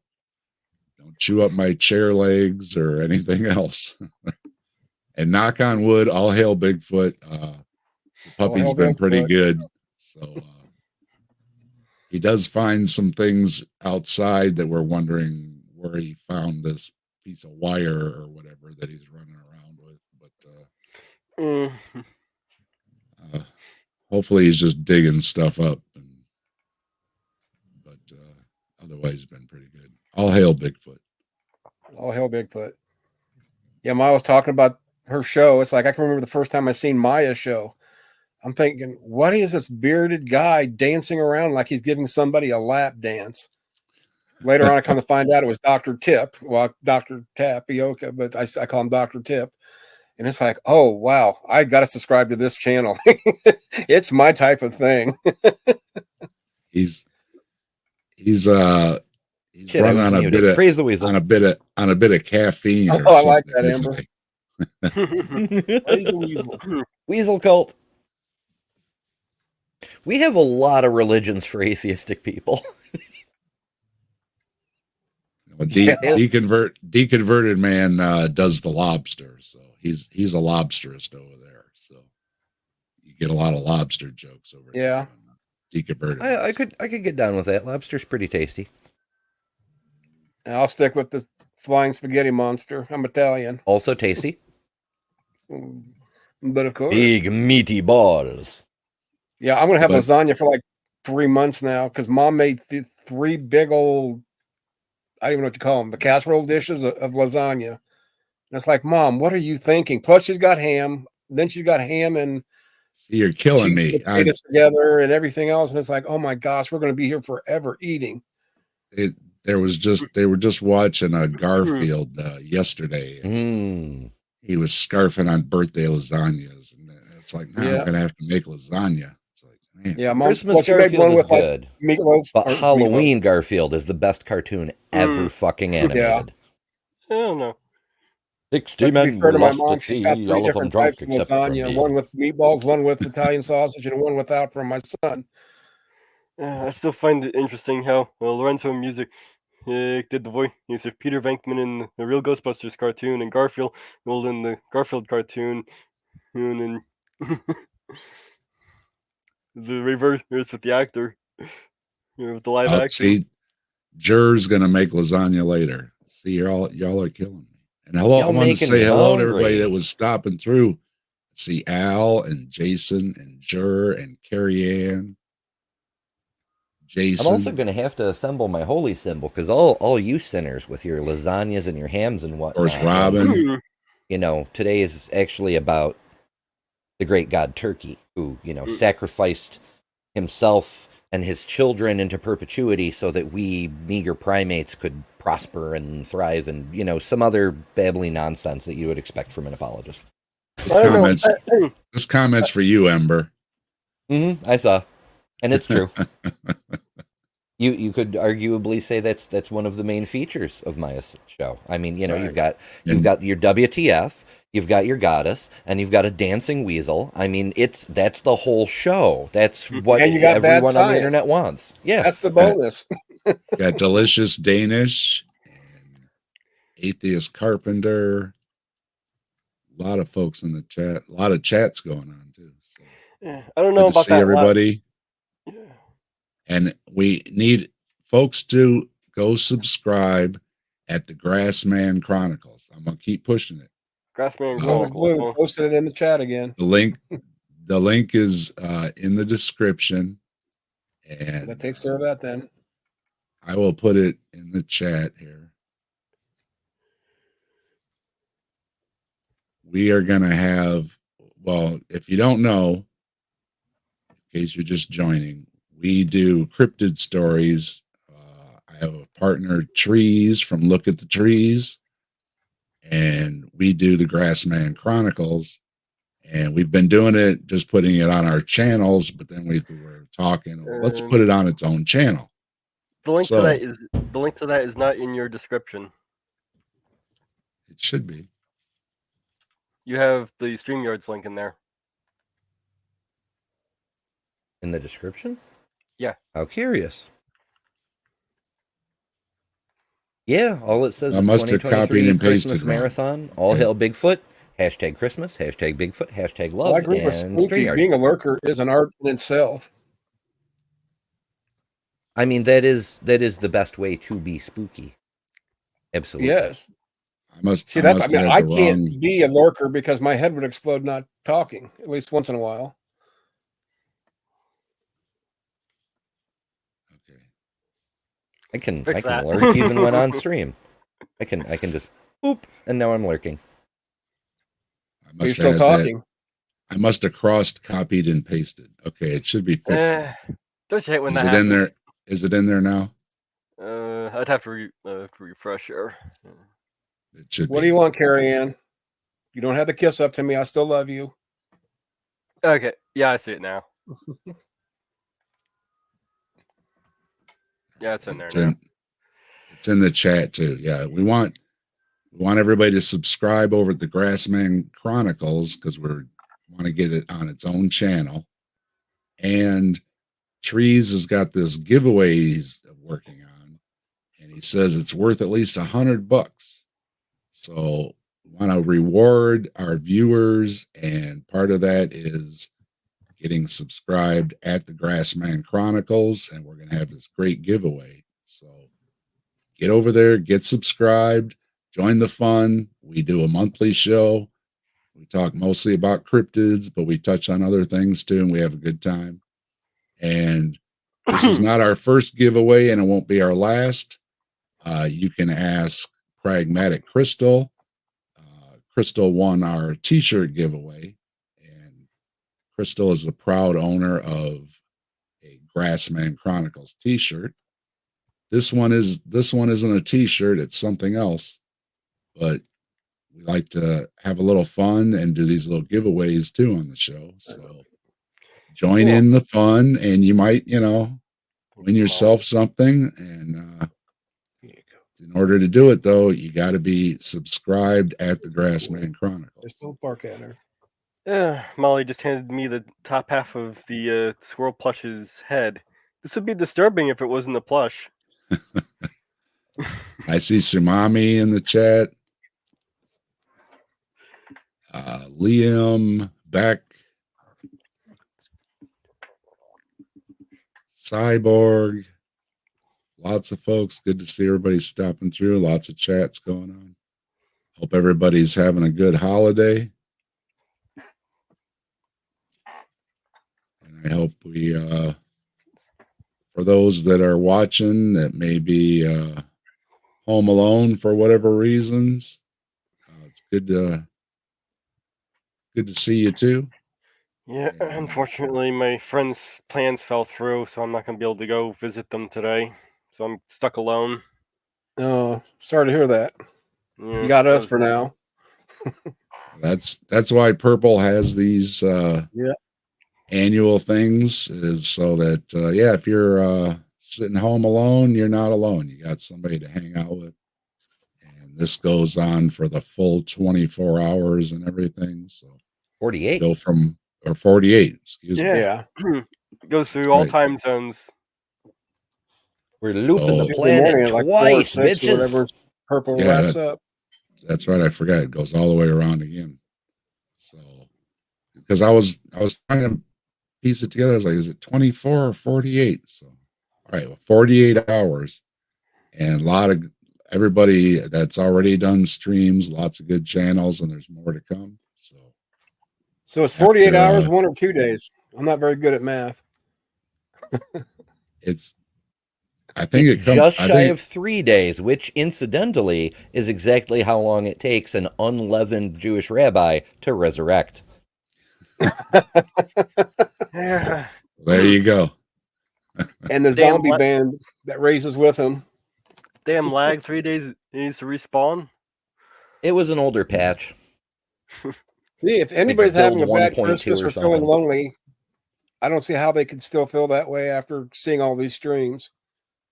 Don't chew up my chair legs or anything else. And knock on wood, all hail Bigfoot. The puppy's been pretty good. So he does find some things outside that we're wondering where he found this piece of wire or whatever that he's running around with. But hopefully he's just digging stuff up. But otherwise, it's been pretty good. All hail Bigfoot.
All hail Bigfoot. Yeah, Maya was talking about her show. It's like I can remember the first time I seen Maya's show. I'm thinking, what is this bearded guy dancing around like he's giving somebody a lap dance? Later on, I come to find out it was Dr. Tip. Well, Dr. Tapioca, but I call him Dr. Tip. And it's like, oh, wow, I got to subscribe to this channel. It's my type of thing.
He's running on a bit of
praise the weasel.
on a bit of caffeine.
Oh, I like that, Amber.
Praise the weasel.
Weasel cult. We have a lot of religions for atheistic people.
Deconverted man does the lobster, so he's a lobsterist over there. So you get a lot of lobster jokes over there.
Yeah.
Deconverted.
I could get down with that. Lobster's pretty tasty.
And I'll stick with the flying spaghetti monster. I'm Italian.
Also tasty.
But of course.
Big meaty balls.
Yeah, I'm going to have lasagna for like 3 months now because Mom made 3 big old, I don't even know what to call them, the casserole dishes of lasagna. And it's like, Mom, what are you thinking? Plus, she's got ham. Then she's got ham and
see, you're killing me.
Potatoes together and everything else. And it's like, oh my gosh, we're going to be here forever eating.
They were just watching a Garfield yesterday. He was scarfing on birthday lasagnas, and it's like, now I'm going to have to make lasagna. It's like, man.
Yeah, Mom,
Christmas Garfield is good.
Like meatloaf,
but Halloween Garfield is the best cartoon ever fucking animated.
I don't know.
60 men were lost at
she's got
sea,
3
all of them
different
drunk
types of
except for
lasagna.
me.
One with meatballs, one with Italian sausage, and one without from my son.
I still find it interesting how Lorenzo Music did the voice of Peter Venkman in the real Ghostbusters cartoon and Garfield in the Garfield cartoon, and then the reverse with the actor with the live action.
See, Jer's gonna make lasagna later. See, y'all are killing me. And hello, I want to say hello to everybody that was stopping through. See Al and Jason and Jer and Carrie Ann. Jason.
I'm also going to have to assemble my holy symbol because all you sinners with your lasagnas and your hams and whatnot.
Of course, Robin.
Today is actually about the great god Turkey, who, sacrificed himself and his children into perpetuity so that we meager primates could prosper and thrive and, some other babbling nonsense that you would expect from an apologist.
This comment's for you, Ember.
I saw. And it's true. You could arguably say that's one of the main features of my show. I mean, you've got your WTF, you've got your goddess, and you've got a dancing weasel. I mean, that's the whole show. That's what everyone on the internet wants. Yeah,
that's the bonus.
Got delicious Danish and atheist carpenter. A lot of folks in the chat. A lot of chats going on too. So.
Yeah, I don't know about that.
Everybody. And we need folks to go subscribe at the Grassman Chronicles. I'm gonna keep pushing it.
Grassman Chronicles.
Posted it in the chat again.
The link is in the description, and
that takes care of that. Then
I will put it in the chat here. We are gonna have. Well, if you don't know, in case you're just joining. we do cryptid stories. I have a partner, Trees, from Look at the Trees, and we do the Grassman Chronicles. And we've been doing it, just putting it on our channels, but then we're talking, well, let's put it on its own channel.
The link to that is not in your description.
It should be.
You have the StreamYards link in there.
In the description?
Yeah.
How curious. Yeah, all it says
I
is
must have
2023
copied and
Christmas
pasted wrong.
Marathon. All
Okay.
hail Bigfoot. Hashtag Christmas. Hashtag Bigfoot. Hashtag love.
Well, I agree with
and
Spooky.
StreamYard.
Being a lurker is an art in itself.
I mean, that is the best way to be spooky. Absolutely.
Yes.
I must
See,
have
that's,
had
I
the
can't
wrong.
be a lurker because my head would explode not talking, at least once in a while.
Okay.
I can
Fix that.
lurk even when on stream. I can just boop, and now I'm lurking.
I
But you're
must
still
have had
talking.
I must have crossed, copied, and pasted. Okay, it should be fixed.
Don't you hate when
Is
that
it
happens?
in there? Is it in there now?
I'd have to refresh here.
It should
What
be.
do you want, Carrie Ann? You don't have to kiss up to me. I still love you.
Okay, yeah, I see it now. Yeah, it's in there now.
It's in the chat too. Yeah, we want everybody to subscribe over at the Grassman Chronicles because we want to get it on its own channel. And Trees has got this giveaway he's working on, and he says it's worth at least $100. So we want to reward our viewers, and part of that is getting subscribed at the Grassman Chronicles, and we're going to have this great giveaway. So get over there, get subscribed, join the fun. We do a monthly show. We talk mostly about cryptids, but we touch on other things too, and we have a good time. And this is not our first giveaway, and it won't be our last. You can ask Pragmatic Crystal. Crystal won our t-shirt giveaway, and Crystal is the proud owner of a Grassman Chronicles t-shirt. This one isn't a t-shirt, it's something else. But we like to have a little fun and do these little giveaways too on the show. So join in the fun, and you might, win yourself something. And in order to do it, though, you got to be subscribed at the Grassman Chronicles.
There's no bark at her.
Yeah, Molly just handed me the top half of the squirrel plush's head. This would be disturbing if it wasn't a plush.
I see Sumami in the chat. Liam, Beck, Cyborg, lots of folks. Good to see everybody stopping through. Lots of chats going on. Hope everybody's having a good holiday. And I hope we, for those that are watching that may be home alone for whatever reasons, it's good to see you too.
Yeah, unfortunately, my friend's plans fell through, so I'm not going to be able to go visit them today. So I'm stuck alone.
Oh, sorry to hear that.
Yeah,
You got us for now.
That's why Purple has these annual things, is so that if you're sitting home alone, you're not alone. You got somebody to hang out with. And this goes on for the full 24 hours and everything. So
48.
Go from, or 48, excuse me.
Yeah.
It goes through all time zones.
We're looping the
So-
planet
Like
twice,
4 or 6 or
bitches.
whatever Purple
Yeah,
wraps up.
That's right. I forgot. It goes all the way around again. So, because I was trying to piece it together. I was like, is it 24 or 48? So, all right, well, 48 hours, and a lot of everybody that's already done streams, lots of good channels, and there's more to come.
So it's 48
after,
hours, 1 or 2 days. I'm not very good at math.
I think
it's just shy of 3 days, which incidentally is exactly how long it takes an unleavened Jewish rabbi to resurrect.
Yeah.
There you go.
and the
Damn
zombie band that raises with him.
Damn lag, 3 days it needs to respawn.
It was an older patch.
See, if anybody's
build
having a bad
1.2
Christmas
or
or feeling
something.
lonely, I don't see how they could still feel that way after seeing all these streams.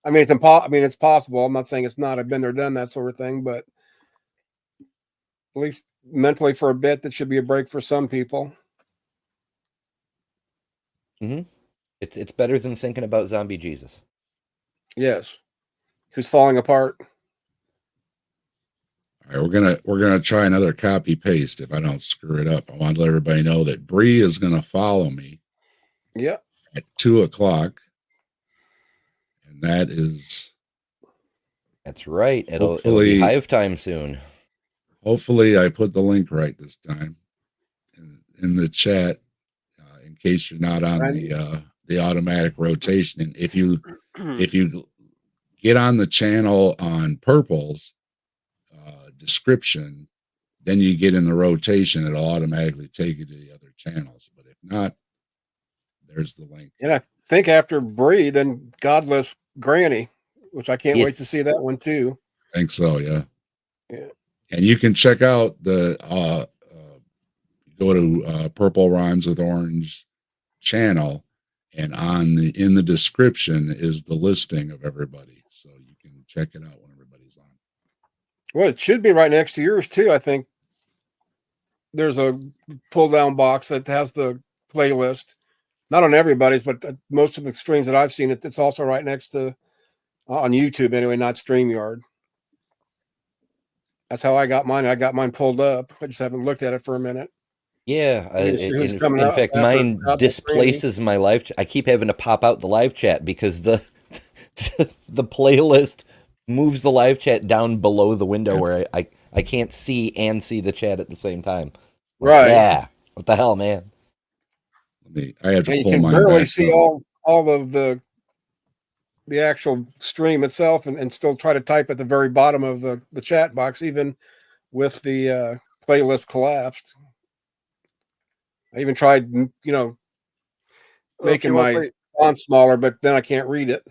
I mean, it's possible. I'm not saying it's not. I've been there, done that sort of thing, but at least mentally for a bit, that should be a break for some people.
Mm-hmm. It's better than thinking about zombie Jesus.
Yes, who's falling apart.
All right, we're gonna try another copy paste if I don't screw it up. I want to let everybody know that Bree is gonna follow me.
Yeah.
At 2:00, and that's
right. It'll be
hopefully
hive time soon.
Hopefully, I put the link right this time in the chat in case you're not on the automatic rotation. And if you get on the channel on Purple's description, then you get in the rotation. It'll automatically take you to the other channels. But if not, there's the link.
And I think after Bree, then Godless Granny, which I can't wait to see that one too.
I think so, yeah.
Yeah.
And you can check out the go to Purple Rhymes with Orange channel, and in the description is the listing of everybody, so you can check it out when everybody's on.
Well, it should be right next to yours too. I think there's a pull down box that has the playlist. Not on everybody's, but most of the streams that I've seen, it's also right next to on YouTube anyway, not StreamYard. That's how I got mine. I got mine pulled up. I just haven't looked at it for a minute.
Yeah, in fact, mine displaces my live chat. I keep having to pop out the live chat because the playlist moves the live chat down below the window where I can't see the chat at the same time.
Right.
Yeah. What the hell, man?
I have to
and
pull
you can
mine
barely
back
see
up.
all of the actual stream itself and still try to type at the very bottom of the chat box, even with the playlist collapsed. I even tried, making my font smaller, but then I can't read it.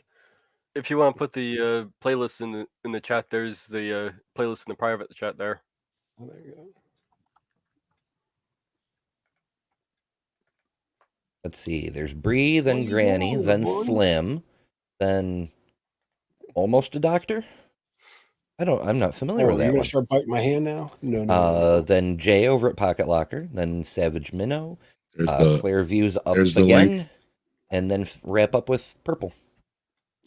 If you want to put the playlist in the chat, there's the playlist in the private chat there.
Oh, there you go.
Let's see. There's Bree, then Granny, then Slim, then almost a doctor. I'm not familiar with that
You're
one.
gonna start biting my hand now? No.
Then Jay over at Pocket Locker, then Savage Minnow, Claire Views up again, and then wrap up with Purple.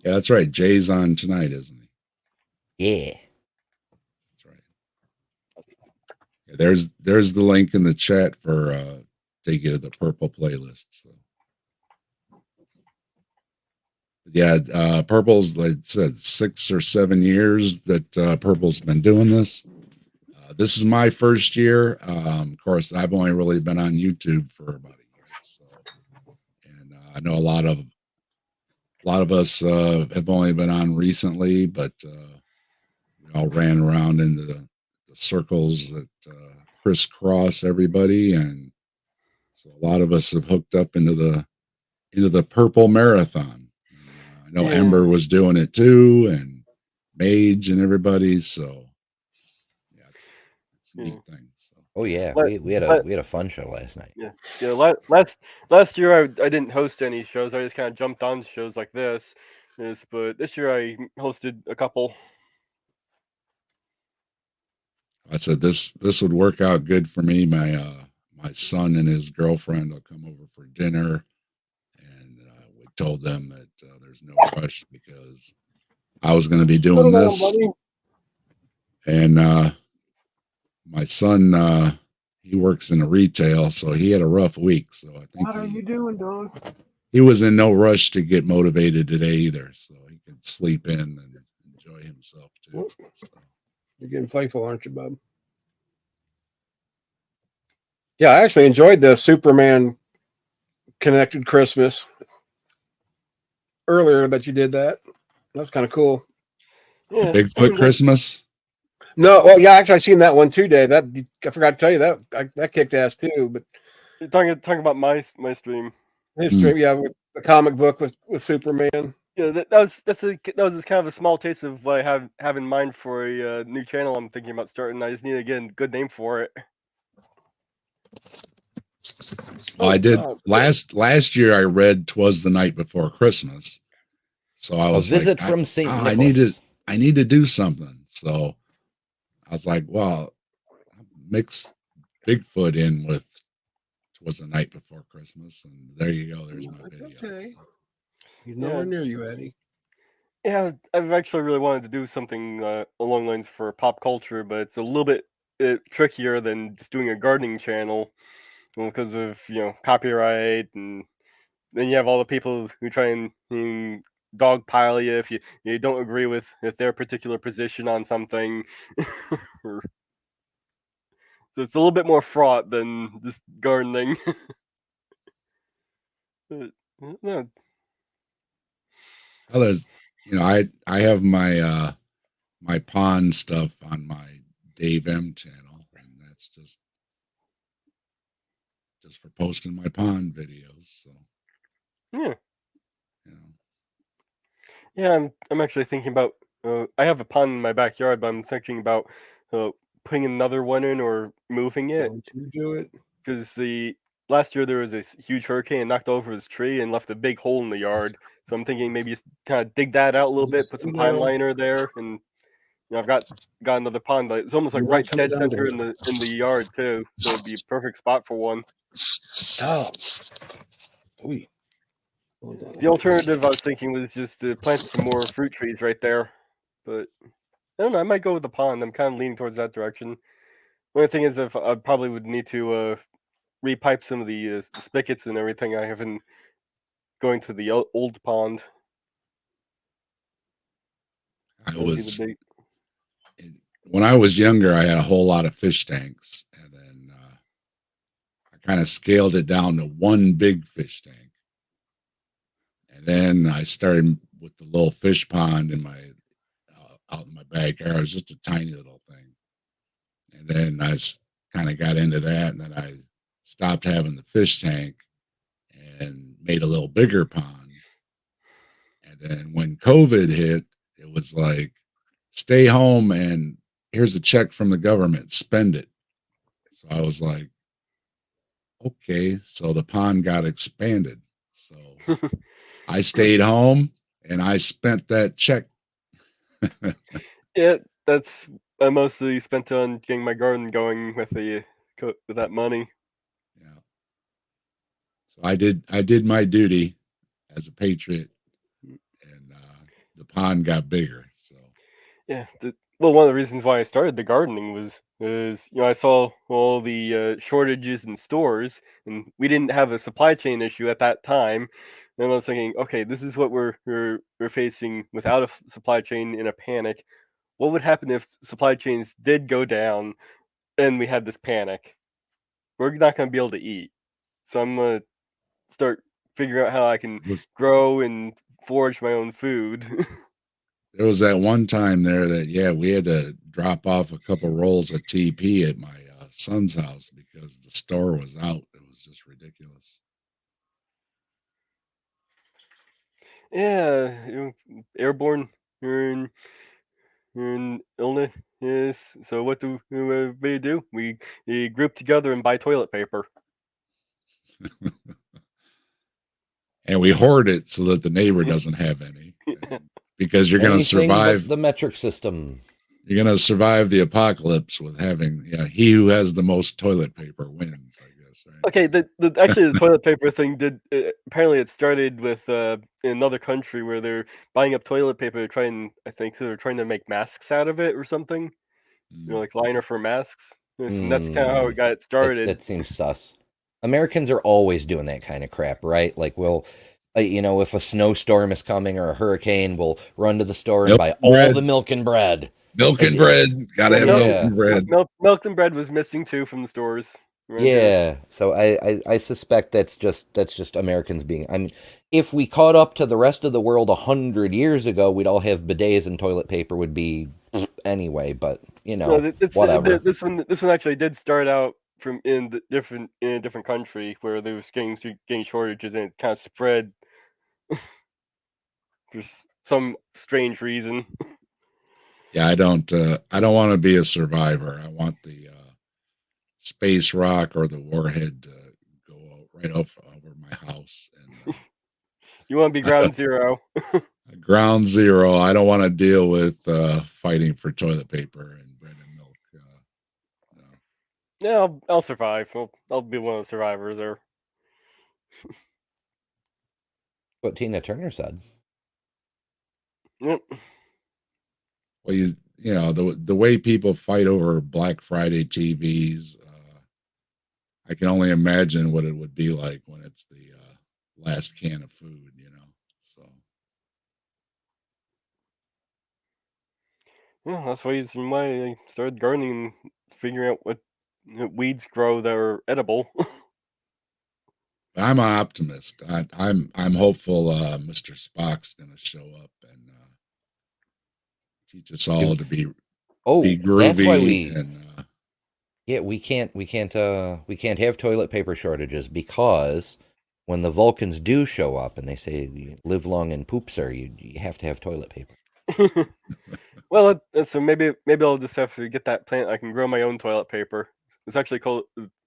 Yeah, that's right. Jay's on tonight, isn't
he? Yeah.
That's right. Yeah, there's the link in the chat for take you to the Purple playlist. So yeah, Purple's, like I said, 6 or 7 years that Purple's been doing this. This is my first year. Of course, I've only really been on YouTube for about a year. So, and I know a lot of us have only been on recently, but we all ran around into the circles that crisscross everybody, and so a lot of us have hooked up into the Purple Marathon. I know Ember was doing it too, and Mage and everybody. So yeah, it's a neat thing. So.
Oh yeah, we had a fun show last night.
Yeah. Last year I didn't host any shows. I just kind of jumped on shows like this. But this year I hosted a couple.
I said this would work out good for me. My son and his girlfriend will come over for dinner, and we told them that there's no rush because I was going to be doing this, and my son he works in a retail, so he had a rough week. So I think
what are you doing, dog?
He was in no rush to get motivated today either, so he could sleep in and enjoy himself too. So.
You're getting playful, aren't you, bub? Yeah, I actually enjoyed the Superman connected Christmas earlier that you did that. That's kind of cool.
Yeah. Bigfoot Christmas?
No, well, yeah, actually, I seen that one too, Dave. That I forgot to tell you that kicked ass too. But
you're talking about my stream.
His stream, yeah. the comic book with Superman.
Yeah, that was just kind of a small taste of what I have in mind for a new channel I'm thinking about starting. I just need to get a good name for it.
Well, I did last year. I read "'Twas the Night Before Christmas," so I was
visit
like,
from St.
I need
Nicholas.
to do something. So I was like, well, mix Bigfoot in with "'Twas the Night Before Christmas," and there you go. There's my video.
Okay.
So.
He's nowhere near you, Eddie.
Yeah, I've actually really wanted to do something along the lines for pop culture, but it's a little bit trickier than just doing a gardening channel because of copyright, and then you have all the people who try and dogpile you if you don't agree with their particular position on something. So it's a little bit more fraught than just gardening. But, no.
Well, there's, I have my my pond stuff on my Dave M channel, and that's just for posting my pond videos. So
Yeah.
you know.
Yeah, I'm actually thinking about. I have a pond in my backyard, but I'm thinking about putting another one in or moving it.
Don't you do it?
Because last year there was this huge hurricane and knocked over his tree and left a big hole in the yard. So I'm thinking maybe just kind of dig that out a little bit, put some pine liner there, and I've got another pond. It's almost like right dead center in the yard too. So it'd be a perfect spot for one.
Oh.
The alternative I was thinking was just to plant some more fruit trees right there, but I don't know. I might go with the pond. I'm kind of leaning towards that direction. The only thing is, if I probably would need to repipe some of the spigots and everything I have in going to the old pond.
When I was younger, I had a whole lot of fish tanks, and then I kind of scaled it down to one big fish tank. And then I started with the little fish pond in my out in my backyard. It was just a tiny little thing. And then I kind of got into that, and then I stopped having the fish tank and made a little bigger pond. And then when COVID hit, it was like, stay home and here's a check from the government, spend it. So I was like, okay. So the pond got expanded. So I stayed home and I spent that check.
Yeah, that's I mostly spent on getting my garden going with that money.
Yeah. So I did my duty as a patriot, and the pond got bigger. So
yeah, one of the reasons why I started the gardening was I saw all the shortages in stores, and we didn't have a supply chain issue at that time. And I was thinking, okay, this is what we're facing without a supply chain in a panic. What would happen if supply chains did go down and we had this panic? We're not going to be able to eat. So I'm going to start figuring out how I can grow and forage my own food.
There was that one time there that, we had to drop off a couple rolls of TP at my son's house because the store was out. It was just ridiculous.
Yeah, airborne illness. Yes. So what do we do? We group together and buy toilet paper.
And we hoard it so that the neighbor doesn't have any. Because you're going to survive
the metric system.
You're going to survive the apocalypse with having, he who has the most toilet paper wins, I guess, right?
Okay, actually the toilet paper thing apparently it started with in another country where they're buying up toilet paper to they're trying to make masks out of it or something. Like liner for masks. And that's kind of how it got started.
That seems sus. Americans are always doing that kind of crap, right? Like if a snowstorm is coming or a hurricane, we'll run to the store and buy all the milk and bread.
Milk and bread. Gotta have milk and bread.
Milk and bread was missing too from the stores.
Yeah. So I suspect that's just Americans being. I mean, if we caught up to the rest of the world 100 years ago, we'd all have bidets and toilet paper would be anyway. But whatever.
This one actually did start out in a different country where there was getting shortages, and it kind of spread For some strange reason.
Yeah, I don't want to be a survivor. I want the space rock or the warhead to go right over my house and
You want to be ground zero.
ground zero. I don't want to deal with fighting for toilet paper and bread and milk. No.
Yeah, I'll survive. I'll be one of the survivors. Or
What Tina Turner said.
yep.
Well, you know the way people fight over Black Friday TVs. I can only imagine what it would be like when it's the last can of food. You know, so.
Yeah, that's why I started gardening, and figuring out what weeds grow that are edible.
I'm an optimist. I'm hopeful Mr. Spock's going to show up and teach us all to be
That's why
groovy and
yeah, we can't have toilet paper shortages, because when the Vulcans do show up and they say you live long and poop, sir, you have to have toilet paper.
Well, so maybe I'll just have to get that plant. I can grow my own toilet paper. It's actually called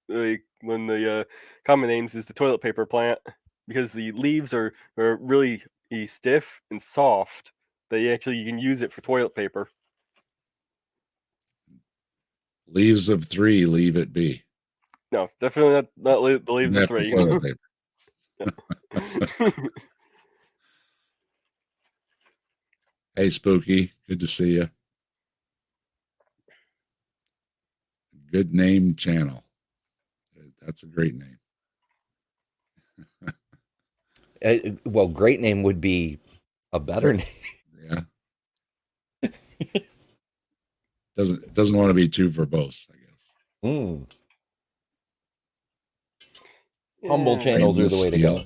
when the common names is the toilet paper plant, because the leaves are really stiff and soft. That you can use it for toilet paper.
leaves of 3, leave it be.
No, it's definitely not the leaves of
That's the
3.
toilet paper. Hey, Spooky, good to see you. Good name channel. That's a great name.
Well, great name would be a better name.
Yeah. Doesn't want to be too verbose, I guess.
Humble channels are the way to go.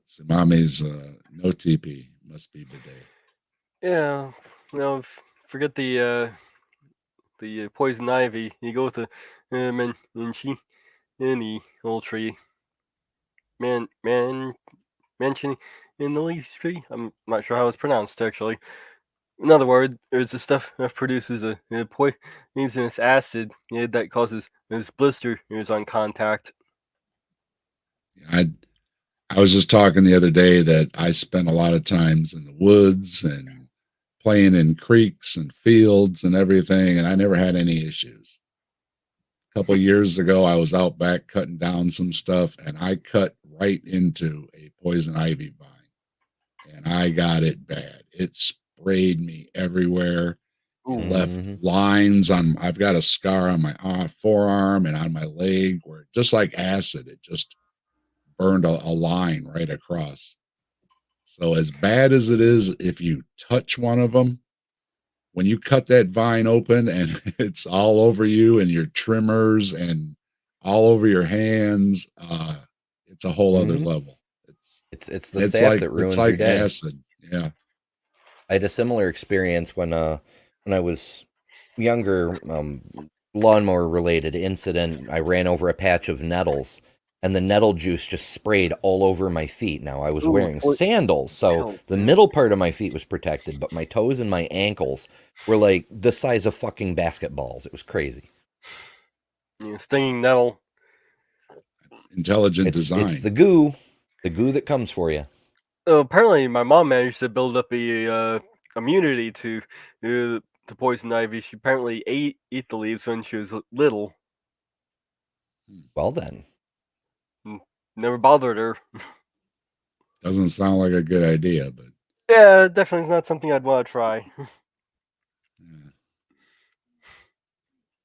Tsunami's no TP, must be bidet.
Yeah, no, forget the poison ivy. You go with the manchi, any old tree. Mansion in the leaf tree. I'm not sure how it's pronounced actually. In other words, there's the stuff that produces a poisonous acid that causes this blister on contact.
I was just talking the other day that I spent a lot of times in the woods and playing in creeks and fields and everything, and I never had any issues. A couple of years ago, I was out back cutting down some stuff, and I cut right into a poison ivy vine, and I got it bad. It sprayed me everywhere. It left lines on. I've got a scar on my forearm and on my leg where, just like acid, it just burned a line right across. So as bad as it is, if you touch one of them, when you cut that vine open and it's all over you and your trimmers and all over your hands, it's a whole other level.
It's the sap that ruins your day.
Acid. Yeah.
I had a similar experience when I was younger, lawnmower related incident. I ran over a patch of nettles, and the nettle juice just sprayed all over my feet. Now I was wearing sandals, so the middle part of my feet was protected, but my toes and my ankles were like the size of fucking basketballs. It was crazy.
Stinging nettle.
Intelligent design.
It's the goo that comes for you.
Apparently, my mom managed to build up a immunity to poison ivy. She apparently ate the leaves when she was little.
Well then,
never bothered her.
Doesn't sound like a good idea, but
yeah, definitely is not something I'd want to try.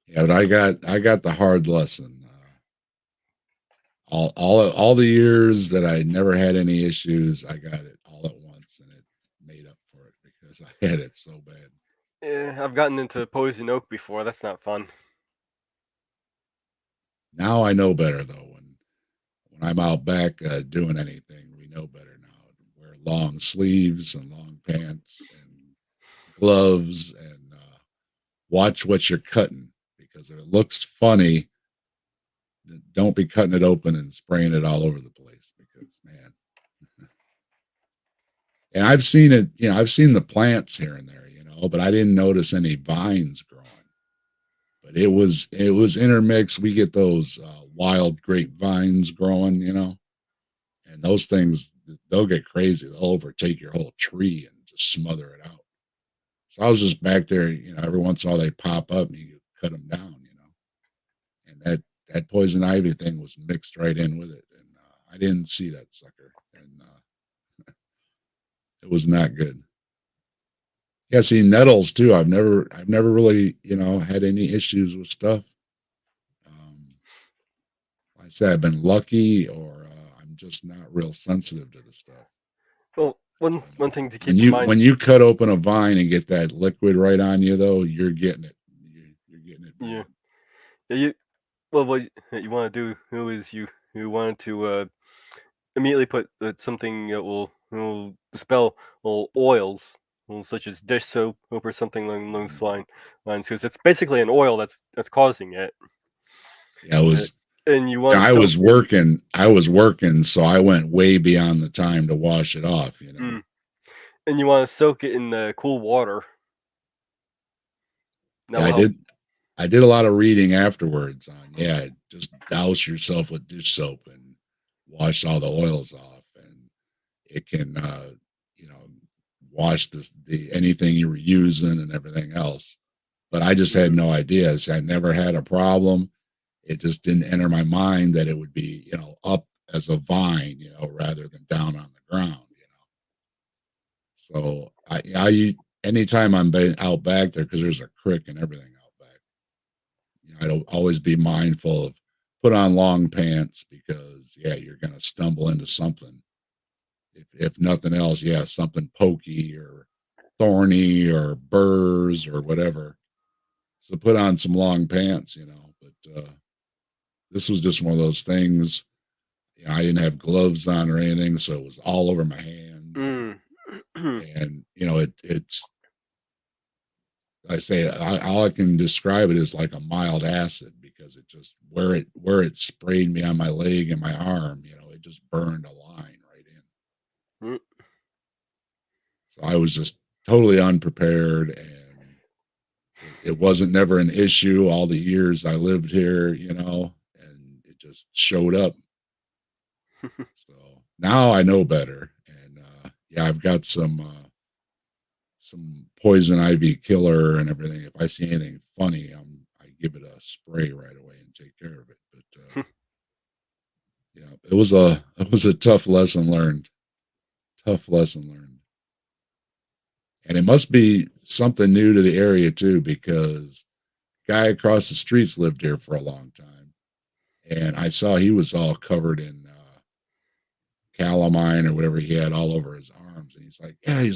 Yeah, but I got the hard lesson. All the years that I never had any issues, I got it all at once, and it made up for it because I had it so bad.
Yeah, I've gotten into poison oak before. That's not fun.
Now I know better though. When I'm out back doing anything, we know better now. Wear long sleeves and long pants and gloves, and watch what you're cutting, because if it looks funny, don't be cutting it open and spraying it all over the place because, man. And I've seen it, I've seen the plants here and there, but I didn't notice any vines growing. But it was intermixed. We get those wild grapevines growing, and those things, they'll get crazy. They'll overtake your whole tree and just smother it out. So I was just back there, every once in a while they pop up and you cut them down, and that poison ivy thing was mixed right in with it, and I didn't see that sucker, and it was not good. Yeah, see nettles too. I've never really had any issues with stuff. Like I said, I've been lucky, or I'm just not real sensitive to the stuff.
Well, one thing to keep in mind
when you cut open a vine and get that liquid right on you, though, you're getting it. You're getting it.
Yeah. What you want to do is you want to immediately put something that will dispel oils, such as dish soap or something along those lines, because it's basically an oil that's causing it.
Yeah, it was.
And you want.
I was working, so I went way beyond the time to wash it off.
And you want to soak it in the cool water.
Yeah, I did a lot of reading afterwards on just douse yourself with dish soap and wash all the oils off, and it can wash the anything you were using and everything else. But I just had no idea. I never had a problem. It just didn't enter my mind that it would be up as a vine, rather than down on the ground. So I anytime I'm out back there, because there's a creek and everything out back, I'd always be mindful of put on long pants, because you're going to stumble into something. If nothing else, something pokey or thorny or burrs or whatever. So put on some long pants, but this was just one of those things. I didn't have gloves on or anything, so it was all over my hands. And it's I say all I can describe it is like a mild acid, because it just where it sprayed me on my leg and my arm, it just burned a line right in. So I was just totally unprepared, and it wasn't never an issue all the years I lived here, and it just showed up. So now I know better, and I've got some poison ivy killer and everything. If I see anything funny, I give it a spray right away and take care of it. But it was a tough lesson learned. And it must be something new to the area too, because guy across the streets lived here for a long time, and I saw he was all covered in calamine or whatever he had all over his arms, and he's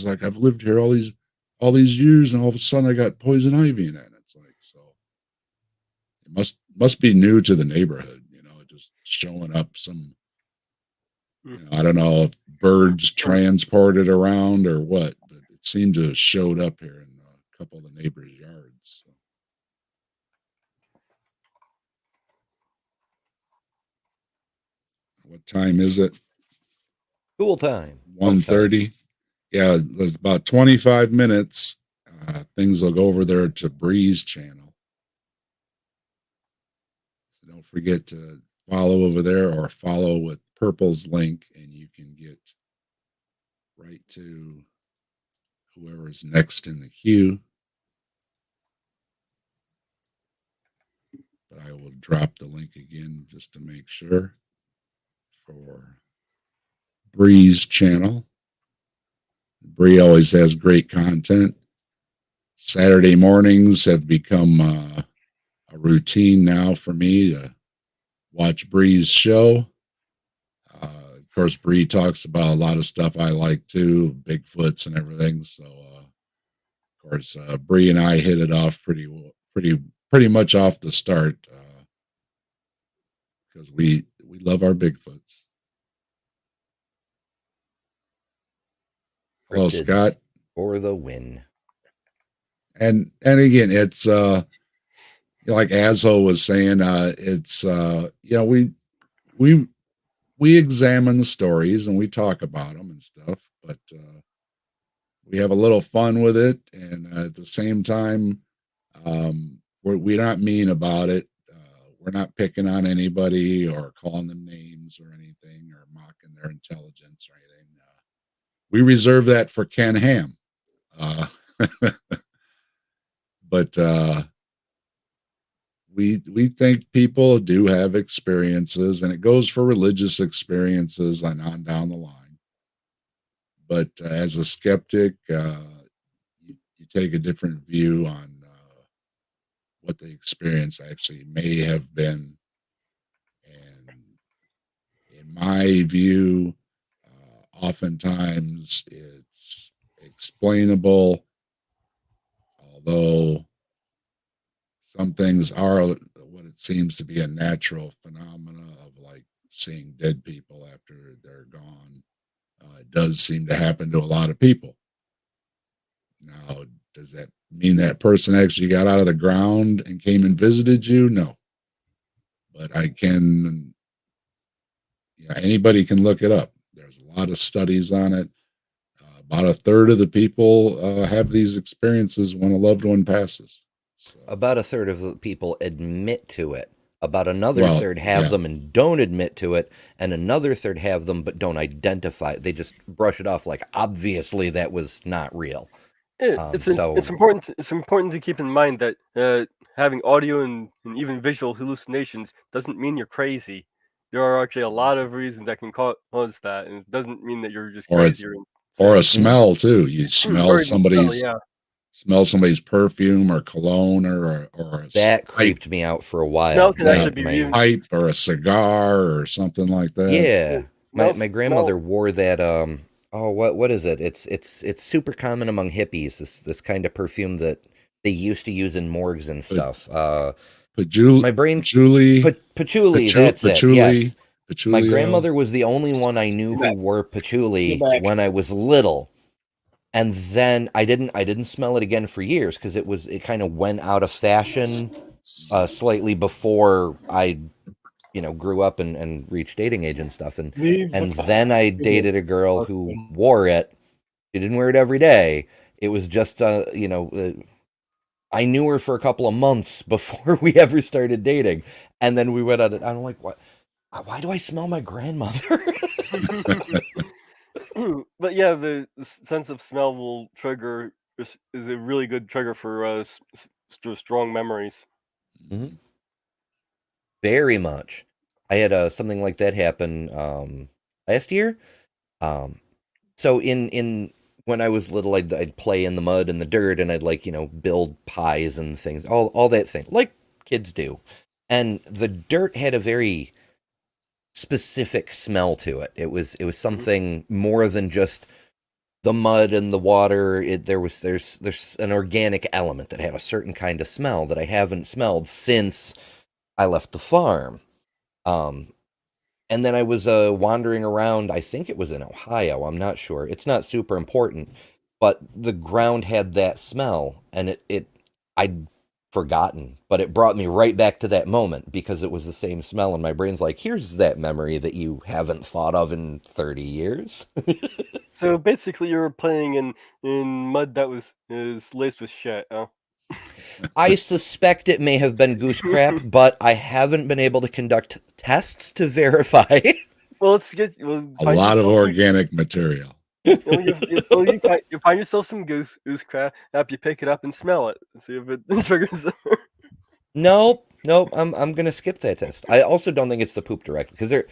like, I've lived here all these years, and all of a sudden I got poison ivy in it. And it's like, so it must be new to the neighborhood, just showing up some. I don't know if birds transported around or what, but it seemed to have showed up here in a couple of the neighbors' yards. So. What time is it?
Cool time.
1:30. Yeah, there's about 25 minutes. Things will go over there to Bree's channel. So don't forget to follow over there, or follow with Purple's link, and you can get right to whoever's next in the queue. But I will drop the link again just to make sure for Bree's channel. Bree always has great content. Saturday mornings have become a routine now for me to watch Bree's show. Of course, Bree talks about a lot of stuff I like too, Bigfoots and everything. So, of course, Bree and I hit it off pretty much off the start, because we love our Bigfoots. Hello, Scott.
For the win.
And again, it's like Azo was saying, it's we examine the stories and we talk about them and stuff, but we have a little fun with it, and at the same time, we're not mean about it. We're not picking on anybody or calling them names or anything or mocking their intelligence or anything. We reserve that for Ken Ham. But we think people do have experiences, and it goes for religious experiences and on down the line. But as a skeptic, you take a different view on what the experience actually may have been. And in my view, oftentimes it's explainable, although some things are what it seems to be a natural phenomena of like seeing dead people after they're gone. It does seem to happen to a lot of people. Now, does that mean that person actually got out of the ground and came and visited you? No. But anybody can look it up. There's a lot of studies on it. About a third of the people have these experiences when a loved one passes. So,
About a third of the people admit to it. About another third have them and don't admit to it, and another third have them but don't identify. They just brush it off like obviously that was not real.
It's important to keep in mind that having audio and even visual hallucinations doesn't mean you're crazy. There are actually a lot of reasons that can cause that, and it doesn't mean that you're just crazy.
Or a smell too. You smell somebody's perfume or cologne or
that creeped me out for a while.
Smell can actually be
pipe or a cigar or something like that.
Yeah, my grandmother wore that. What is it? It's super common among hippies. This kind of perfume that they used to use in morgues and stuff.
Patchouli.
My brain.
Patchouli.
That's it. Yes.
Patchouli.
My grandmother was the only one I knew who wore patchouli when I was little. And then I didn't smell it again for years because it kind of went out of fashion slightly before I grew up and reached dating age and stuff. And then I dated a girl who wore it. She didn't wear it every day. It was just I knew her for a couple of months before we ever started dating. And then we went on it. I'm like, what? Why do I smell my grandmother?
But yeah, the sense of smell will trigger is a really good trigger for strong memories.
Mm-hmm. Very much. I had something like that happen last year. So in when I was little, I'd play in the mud and the dirt, and I'd build pies and things, all that thing, like kids do. And the dirt had a very specific smell to it. It was something more than just the mud and the water. There's an organic element that had a certain kind of smell that I haven't smelled since I left the farm. And then I was wandering around, I think it was in Ohio, I'm not sure. It's not super important, but the ground had that smell, and I'd forgotten, but it brought me right back to that moment because it was the same smell, and my brain's like, here's that memory that you haven't thought of in 30 years.
So basically you were playing in mud that is laced with shit, huh?
I suspect it may have been goose crap, but I haven't been able to conduct tests to verify.
Well, a
lot of organic material.
You find yourself some goose crap, you pick it up and smell it, see if it triggers.
Nope. I'm gonna skip that test. I also don't think it's the poop directly because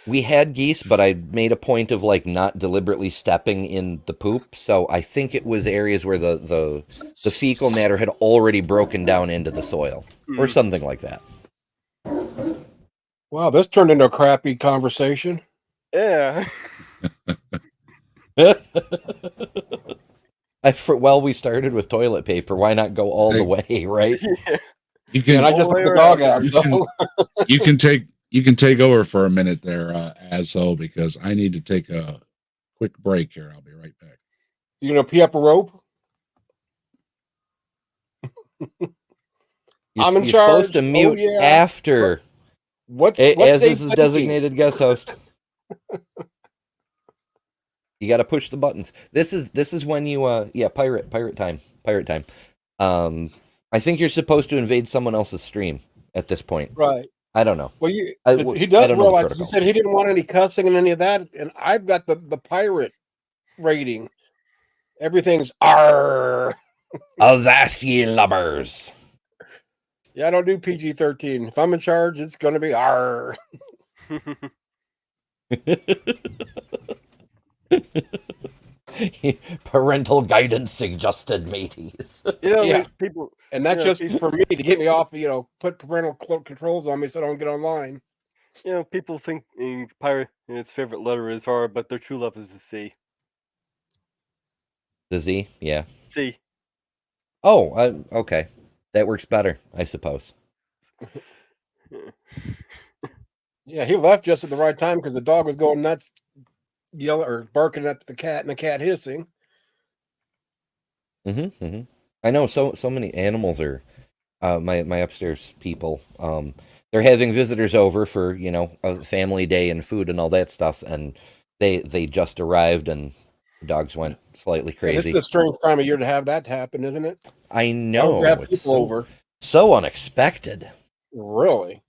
we had geese, but I made a point of not deliberately stepping in the poop. So I think it was areas where the fecal matter had already broken down into the soil or something like that.
Wow, this turned into a crappy conversation.
Yeah.
We started with toilet paper. Why not go all the way, right?
Yeah.
You can.
I just let the dog out.
You can take over for a minute there, Azo, because I need to take a quick break here. I'll be right back.
You gonna pee up a rope? I'm in
you're
charge.
supposed to mute
yeah.
after,
What's
as
Dave
is the
thinking?
designated guest host. You got to push the buttons. This is when you pirate time. I think you're supposed to invade someone else's stream at this point.
Right.
I don't know.
Well,
he
he does
don't know the
realize. He
protocols.
said he didn't want any cussing and any of that, and I've got the pirate rating. Everything's R.
Avast ye lubbers.
Yeah, I don't do PG-13. If I'm in charge, it's going to be R.
Parental guidance suggested, mateys.
Yeah.
People,
And that's just for me to get me off, put parental controls on me so I don't get online.
People think pirate its favorite letter is R, but their true love is a C.
The Z, yeah.
C.
Oh, okay. That works better, I suppose.
Yeah, he left just at the right time because the dog was going nuts, yelling or barking at the cat, and the cat hissing.
I know so many animals are. My upstairs people, they're having visitors over for a family day and food and all that stuff, and they just arrived and the dogs went slightly crazy.
Yeah, this is a strange time of year to have that happen, isn't it?
I know.
Have
It's
people over.
So unexpected.
Really?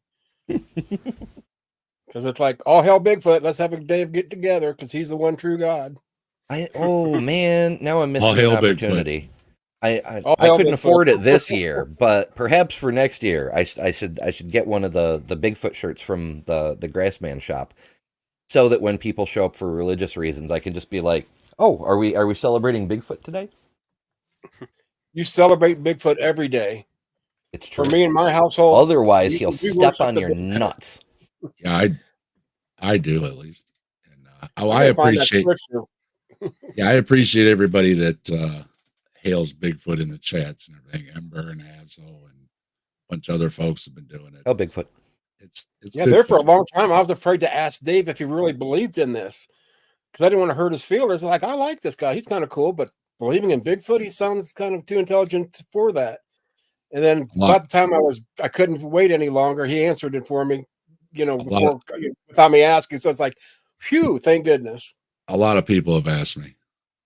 Because it's like, all hell Bigfoot, let's have a day of get together because he's the one true God.
Oh man, now I'm missing
All hail
an opportunity. I
hail
couldn't
Bigfoot.
afford it this year, but perhaps for next year, I should get one of the Bigfoot shirts from the Grassman shop, so that when people show up for religious reasons, I can just be like, "Oh, are we celebrating Bigfoot today?"
You celebrate Bigfoot every day.
It's true.
For me and my household.
Otherwise, he'll step on your nuts.
Yeah, I do at least. And I appreciate. I appreciate everybody that hails Bigfoot in the chats and everything. Ember and Azzo and a bunch of other folks have been doing it.
Oh, Bigfoot.
It's
there for a long time. I was afraid to ask Dave if he really believed in this because I didn't want to hurt his feelings. Like, I like this guy; he's kind of cool, but believing in Bigfoot, he sounds kind of too intelligent for that. And then by the time I couldn't wait any longer. He answered it for me, without me asking. So it's like, phew, thank goodness.
A lot of people have asked me.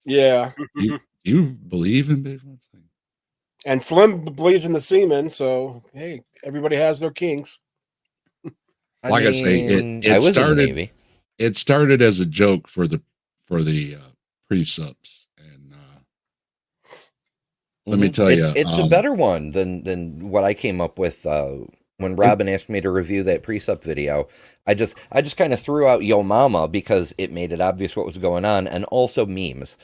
Yeah.
You believe in Bigfoot?
And Slim believes in the semen, so hey, everybody has their kinks.
I say, it started. In the Navy. It started as a joke for the pre-subs, and let me tell you,
it's a better one than what I came up with when Robin asked me to review that pre-sub video. I just kind of threw out Yo Mama because it made it obvious what was going on, and also memes.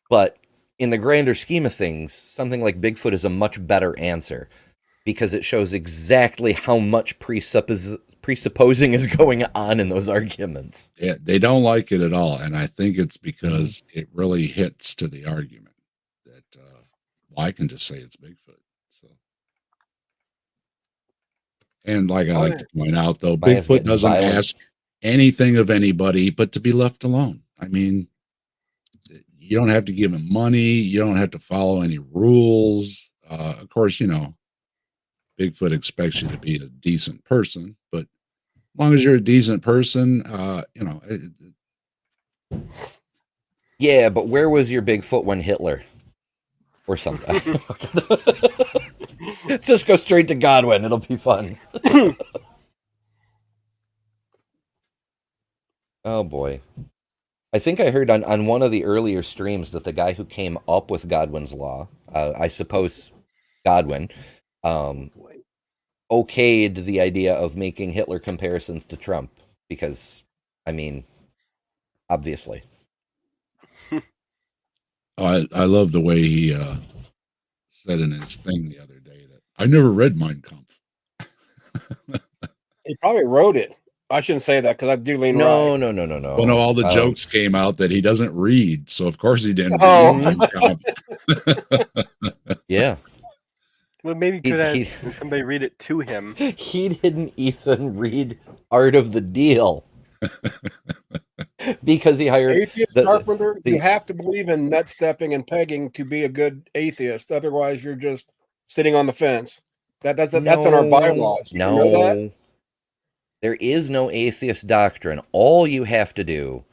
But in the grander scheme of things, something like Bigfoot is a much better answer because it shows exactly how much presupposing is going on in those arguments.
Yeah, they don't like it at all, and I think it's because it really hits to the argument that I can just say it's Bigfoot. So, and like I like to point out, though, Bigfoot doesn't ask anything of anybody but to be left alone. I mean, you don't have to give him money. You don't have to follow any rules. Of course, Bigfoot expects you to be a decent person, but as long as you're a decent person,
Yeah, but where was your Bigfoot when Hitler or something? Just go straight to Godwin. It'll be fun. Oh, boy. I think I heard on one of the earlier streams that the guy who came up with Godwin's Law, I suppose Godwin, okayed the idea of making Hitler comparisons to Trump because, I mean, obviously.
I love the way he said in his thing the other day that I never read Mein Kampf.
He probably wrote it. I shouldn't say that because I do lean right.
No.
Well, no, all the jokes came out that he doesn't read, so of course he didn't read Mein Kampf.
Yeah.
Well, maybe could have somebody read it to him.
He didn't even read Art of the Deal because he hired
atheist carpenter. You have to believe in nut stepping and pegging to be a good atheist. Otherwise, you're just sitting on the fence. That's in our bylaws. You know that?
No. There is no atheist doctrine. All you have to do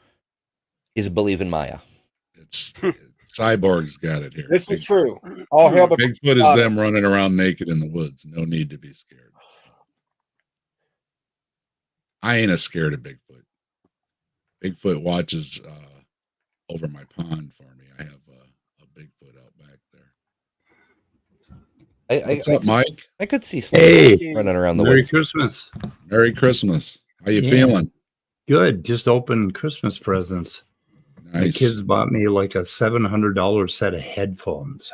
is believe in Maya.
It's Cyborg's got it here.
This is true. All hail the
Bigfoot is them running around naked in the woods. No need to be scared. So. I ain't scared of Bigfoot. Bigfoot watches over my pond for me. I have a Bigfoot out back there. What's up, Mike?
I could see running around the
Merry
woods.
Christmas.
Merry Christmas. How you feeling?
Good. Just opened Christmas presents.
Nice.
My kids bought me like a $700 set of headphones.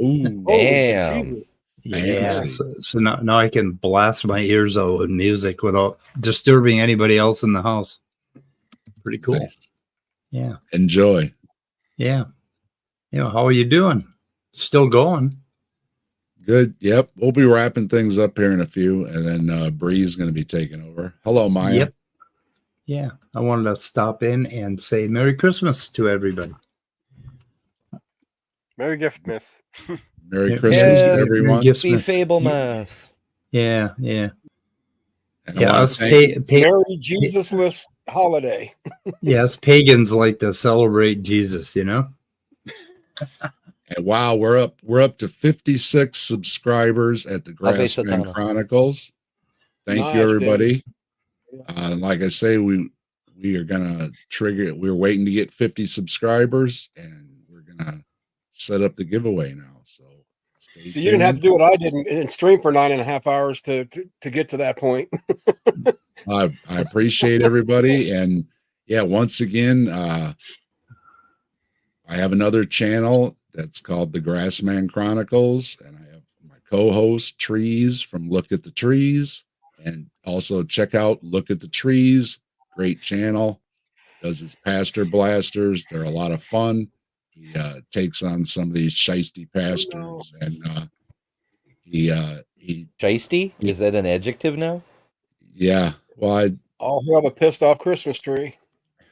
Ooh,
damn.
Yeah. So now I can blast my ears out with music without disturbing anybody else in the house. Pretty cool.
Nice.
Yeah.
Enjoy.
Yeah. How are you doing? Still going?
Good. Yep. We'll be wrapping things up here in a few, and then Bree's going to be taking over. Hello, Maya.
Yep. Yeah. I wanted to stop in and say Merry Christmas to everybody.
Merry Giftmas.
Merry Christmas to everyone.
Be Fablemas.
Yeah.
And
us
Merry Jesusless holiday.
Yes, pagans like to celebrate Jesus,
And wow, we're up to 56 subscribers at the Grassman Chronicles. Thank you, everybody. Like I say, we are gonna trigger it. We're waiting to get 50 subscribers, and we're gonna set up the giveaway now. So
you didn't have to do what I did and stream for 9.5 hours to get to that point.
I appreciate everybody, and yeah, once again, I have another channel that's called the Grassman Chronicles, and I have my co-host Trees from Look at the Trees, and also check out Look at the Trees. Great channel. Does his pastor blasters. They're a lot of fun. He takes on some of these shiesty pastors, and he
shiesty. Is that an adjective now?
Yeah. Well,
I'll have a pissed off Christmas tree.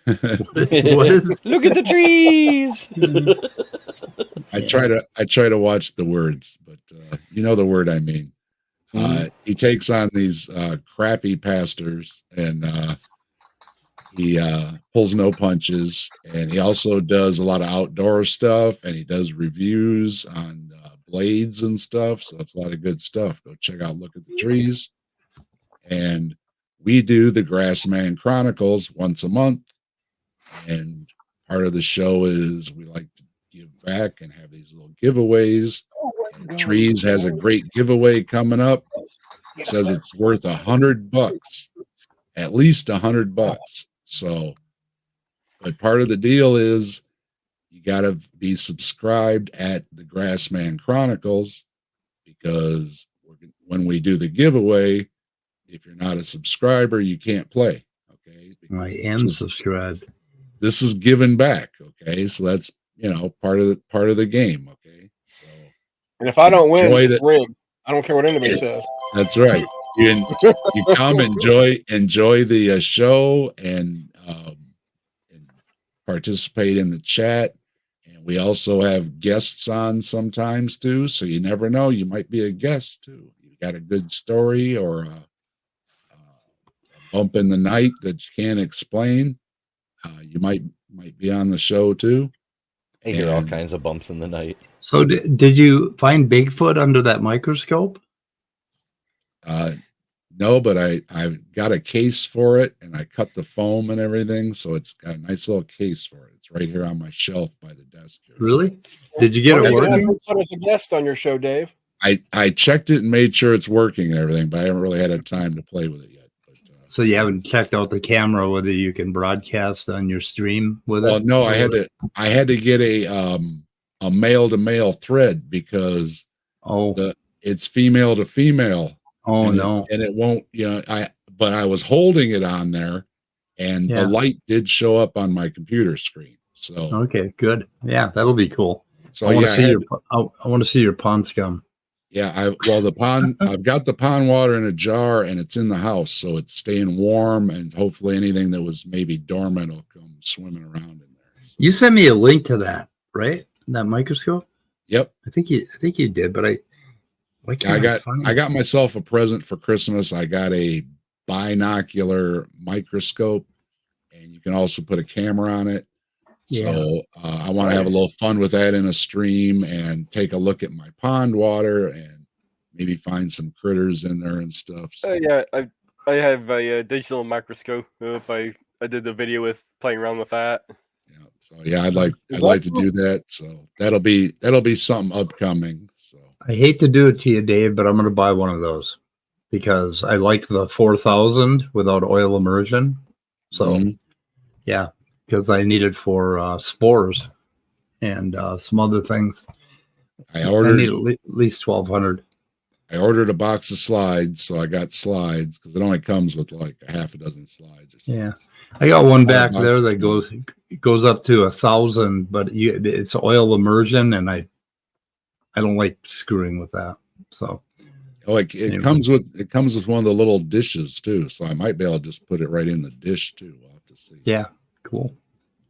What is?
Look at the trees.
I try to watch the words, but you know the word I mean. He takes on these crappy pastors, and he pulls no punches, and he also does a lot of outdoor stuff, and he does reviews on blades and stuff. So it's a lot of good stuff. Go check out Look at the Trees. And we do the Grassman Chronicles once a month. And part of the show is we like to give back and have these little giveaways. And Trees has a great giveaway coming up. It says it's worth $100, at least $100. So, but part of the deal is you got to be subscribed at the Grassman Chronicles, because when we do the giveaway, if you're not a subscriber, you can't play. Okay.
I am subscribed.
This is giving back. Okay. So that's, part of the game. Okay. So,
and if I don't win, it's rigged. I don't care what anybody says.
That's right. You come enjoy the show and participate in the chat. And we also have guests on sometimes too. So you never know. You might be a guest too. You got a good story or a bump in the night that you can't explain. You might be on the show too.
I hear all kinds of bumps in the night.
So did you find Bigfoot under that microscope?
No, but I've got a case for it, and I cut the foam and everything, so it's got a nice little case for it. It's right here on my shelf by the desk here.
Really? Did you get it working?
Bigfoot as a guest on your show, Dave.
I checked it and made sure it's working and everything, but I haven't really had a time to play with it yet. But,
so you haven't checked out the camera whether you can broadcast on your stream with it?
Well, no, I had to get a male to male thread because it's female to female.
Oh,
and
no.
It won't, but I was holding it on there, and the light did show up on my computer screen. So
okay, good. Yeah, that'll be cool.
So
I want to see your pond scum.
Yeah, the pond. I've got the pond water in a jar, and it's in the house, so it's staying warm, and hopefully anything that was maybe dormant will come swimming around in there. So.
You sent me a link to that, right? That microscope.
Yep.
I think you did, but What can
I got myself a present for Christmas. I got a binocular microscope, and you can also put a camera on it.
Yeah.
So I want to have a little fun with that in a stream and take a look at my pond water and maybe find some critters in there and stuff. So,
Yeah, I have a digital microscope. I did the video with playing around with that.
yeah, so yeah, I'd like to do that. So that'll be something upcoming. So
I hate to do it to you, Dave, but I'm going to buy one of those because I like the 4000 without oil immersion. So yeah, because I need it for spores and some other things.
I need
at least 1200.
I ordered a box of slides, so I got slides because it only comes with like a half a dozen slides or something.
Yeah, I got one back there that goes up to 1000, but it's oil immersion, and I don't like screwing with that. So,
it comes with one of the little dishes too, so I might be able to just put it right in the dish too. We'll have to see.
Yeah, cool.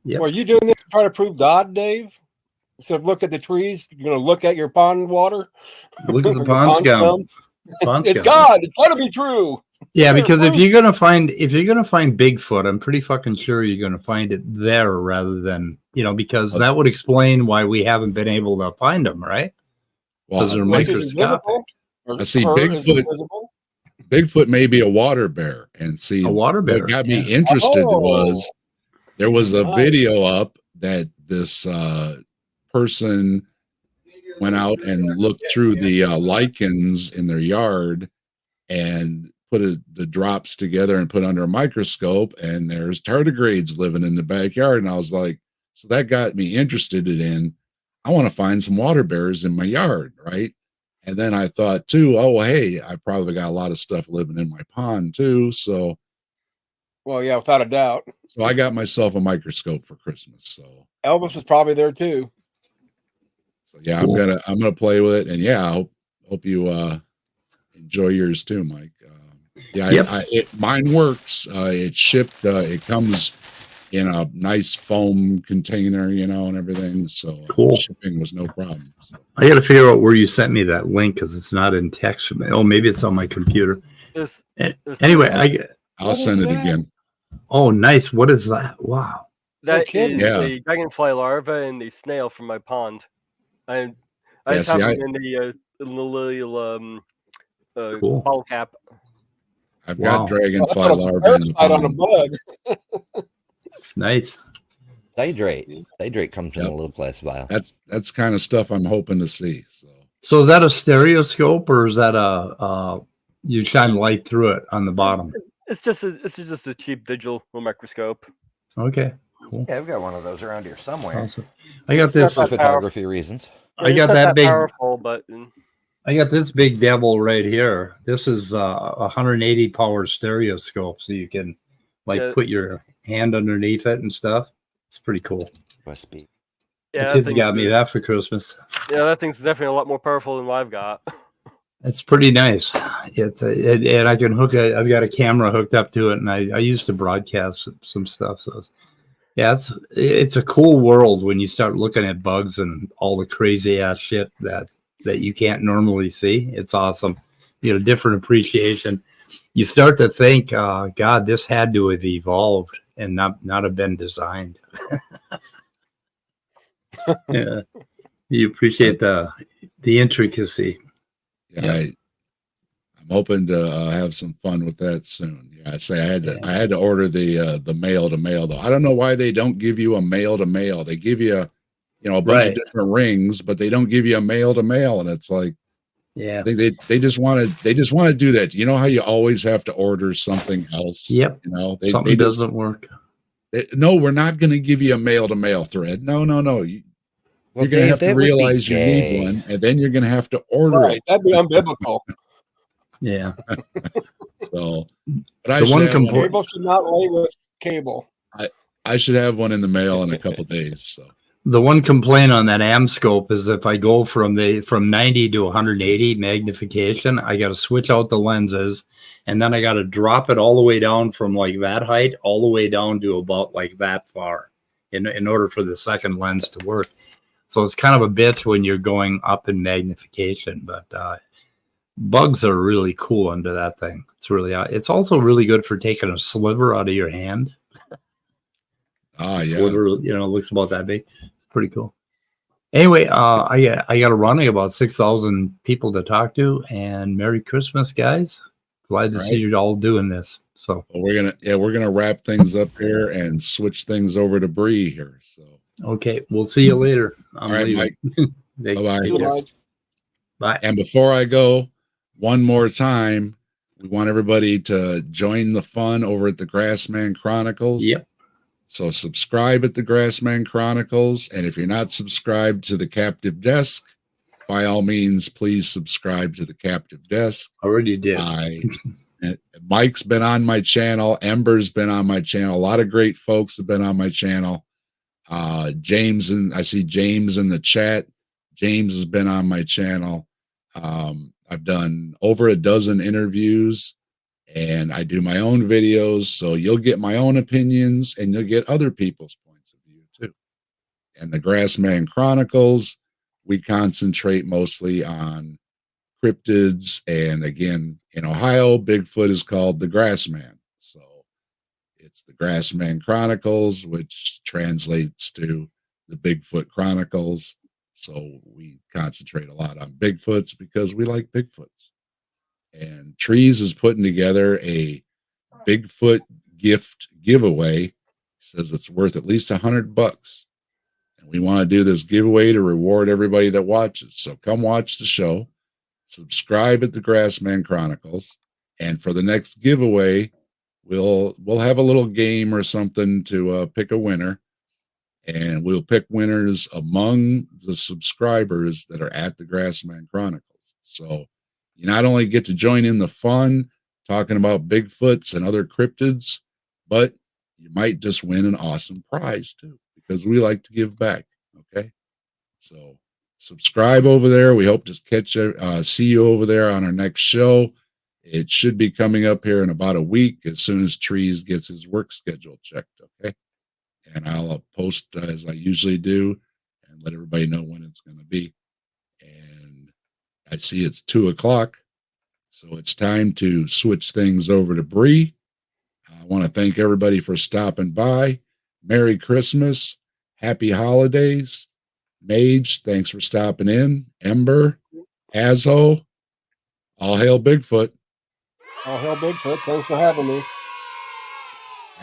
Yeah.
Well, are you doing this to try to prove God, Dave? Instead of look at the trees, you're going to look at your pond water.
Look at the pond scum.
It's God. It's got to be true.
Yeah, because if you're gonna find Bigfoot, I'm pretty fucking sure you're gonna find it there rather than because that would explain why we haven't been able to find them, right? Because they're microscopic.
I see Bigfoot. Bigfoot may be a water bear, and see
a water bear.
What got me interested was there was a video up that this person went out and looked through the lichens in their yard and put the drops together and put under a microscope, and there's tardigrades living in the backyard. And I was like, so that got me interested in, I want to find some water bears in my yard, right? And then I thought too, oh, well, hey, I probably got a lot of stuff living in my pond too. So,
well, yeah, without a doubt.
So I got myself a microscope for Christmas. So
Elvis is probably there too.
So yeah, cool. I'm gonna play with it, and yeah, I hope you enjoy yours too, Mike. Mine works. It shipped. It comes in a nice foam container, and everything. So
cool.
Shipping was no problem. So.
I got to figure out where you sent me that link because it's not in text. Oh, maybe it's on my computer. Anyway,
I'll send it again.
Oh, nice. What is that? Wow.
That is a dragonfly larva and a snail from my pond. I just have it in the little
cool.
bottle cap.
I've got dragonfly larva in the pond.
On a bug.
Nice.
Hydrate comes in a little glass vial.
That's kind of stuff I'm hoping to see.
So is that a stereoscope or is that you shine light through it on the bottom?
It's just a cheap digital microscope.
Okay. Cool.
Yeah, I've got one of those around here somewhere.
Awesome. I got this
for photography reasons.
I got that big.
Powerful, but
I got this big devil right here. This is a 180 power stereoscope, so you can put your hand underneath it and stuff. It's pretty cool.
Must be.
Yeah, the kids got me that for Christmas.
Yeah, that thing's definitely a lot more powerful than what I've got.
It's pretty nice. And I can hook it. I've got a camera hooked up to it, and I used to broadcast some stuff. So yeah, it's a cool world when you start looking at bugs and all the crazy ass shit that you can't normally see. It's awesome. Different appreciation. You start to think, God, this had to have evolved and not have been designed. Yeah, you appreciate the intricacy.
Yeah, I'm hoping to have some fun with that soon. Yeah, I had to order the mail to mail though. I don't know why they don't give you a mail to mail. They give you a bunch of different rings, but they don't give you a mail to mail, and it's like,
yeah,
I think they just want to do that. You know how you always have to order something else.
Yep. Something doesn't work.
No, we're not going to give you a mail to mail thread. No. You're going to have to realize you need one, and then you're going to have to order it.
That'd be unbiblical.
Yeah.
So,
but cable should not lay with cable.
I should have one in the mail in a couple days. So.
The one complaint on that AmScope is if I go from 90 to 180 magnification, I got to switch out the lenses, and then I got to drop it all the way down from like that height all the way down to about like that far in order for the second lens to work. So it's kind of a bitch when you're going up in magnification, but bugs are really cool under that thing. It's really, it's also really good for taking a sliver out of your hand.
Ah, yeah.
Sliver, looks about that big. It's pretty cool. Anyway, I got a running about 6,000 people to talk to, and Merry Christmas, guys. Glad to see you all doing this. So
well, we're gonna wrap things up here and switch things over to Bree here. So
okay, we'll see you later. I'm
all right,
leaving.
Mike. Bye-bye.
Bye.
And before I go, one more time, we want everybody to join the fun over at the Grassman Chronicles.
Yep.
So subscribe at the Grassman Chronicles. And if you're not subscribed to the Captive Desk, by all means, please subscribe to the Captive Desk.
Already did.
Mike's been on my channel. Ember's been on my channel. A lot of great folks have been on my channel. James, and I see James in the chat. James has been on my channel. I've done over a dozen interviews, and I do my own videos. So you'll get my own opinions and you'll get other people's points of view too. And the Grassman Chronicles, we concentrate mostly on cryptids. And again, in Ohio, Bigfoot is called the Grassman. So it's the Grassman Chronicles, which translates to the Bigfoot Chronicles. So we concentrate a lot on Bigfoots because we like Bigfoots. And Trees is putting together a Bigfoot gift giveaway. He says it's worth at least $100. And we want to do this giveaway to reward everybody that watches. So come watch the show. Subscribe at the Grassman Chronicles. And for the next giveaway, we'll have a little game or something to pick a winner. And we'll pick winners among the subscribers that are at the Grassman Chronicles. So you not only get to join in the fun talking about Bigfoots and other cryptids, but you might just win an awesome prize too, because we like to give back. Okay. So subscribe over there. We hope to see you over there on our next show. It should be coming up here in about a week as soon as Trees gets his work schedule checked. Okay. And I'll post as I usually do and let everybody know when it's going to be. And I see it's 2:00. So it's time to switch things over to Bree. I want to thank everybody for stopping by. Merry Christmas. Happy holidays. Mage, thanks for stopping in. Ember, Azo, all hail Bigfoot.
All hail Bigfoot. Thanks for having me.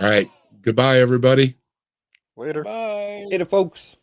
All right. Goodbye, everybody.
Later.
Bye.
Later, folks.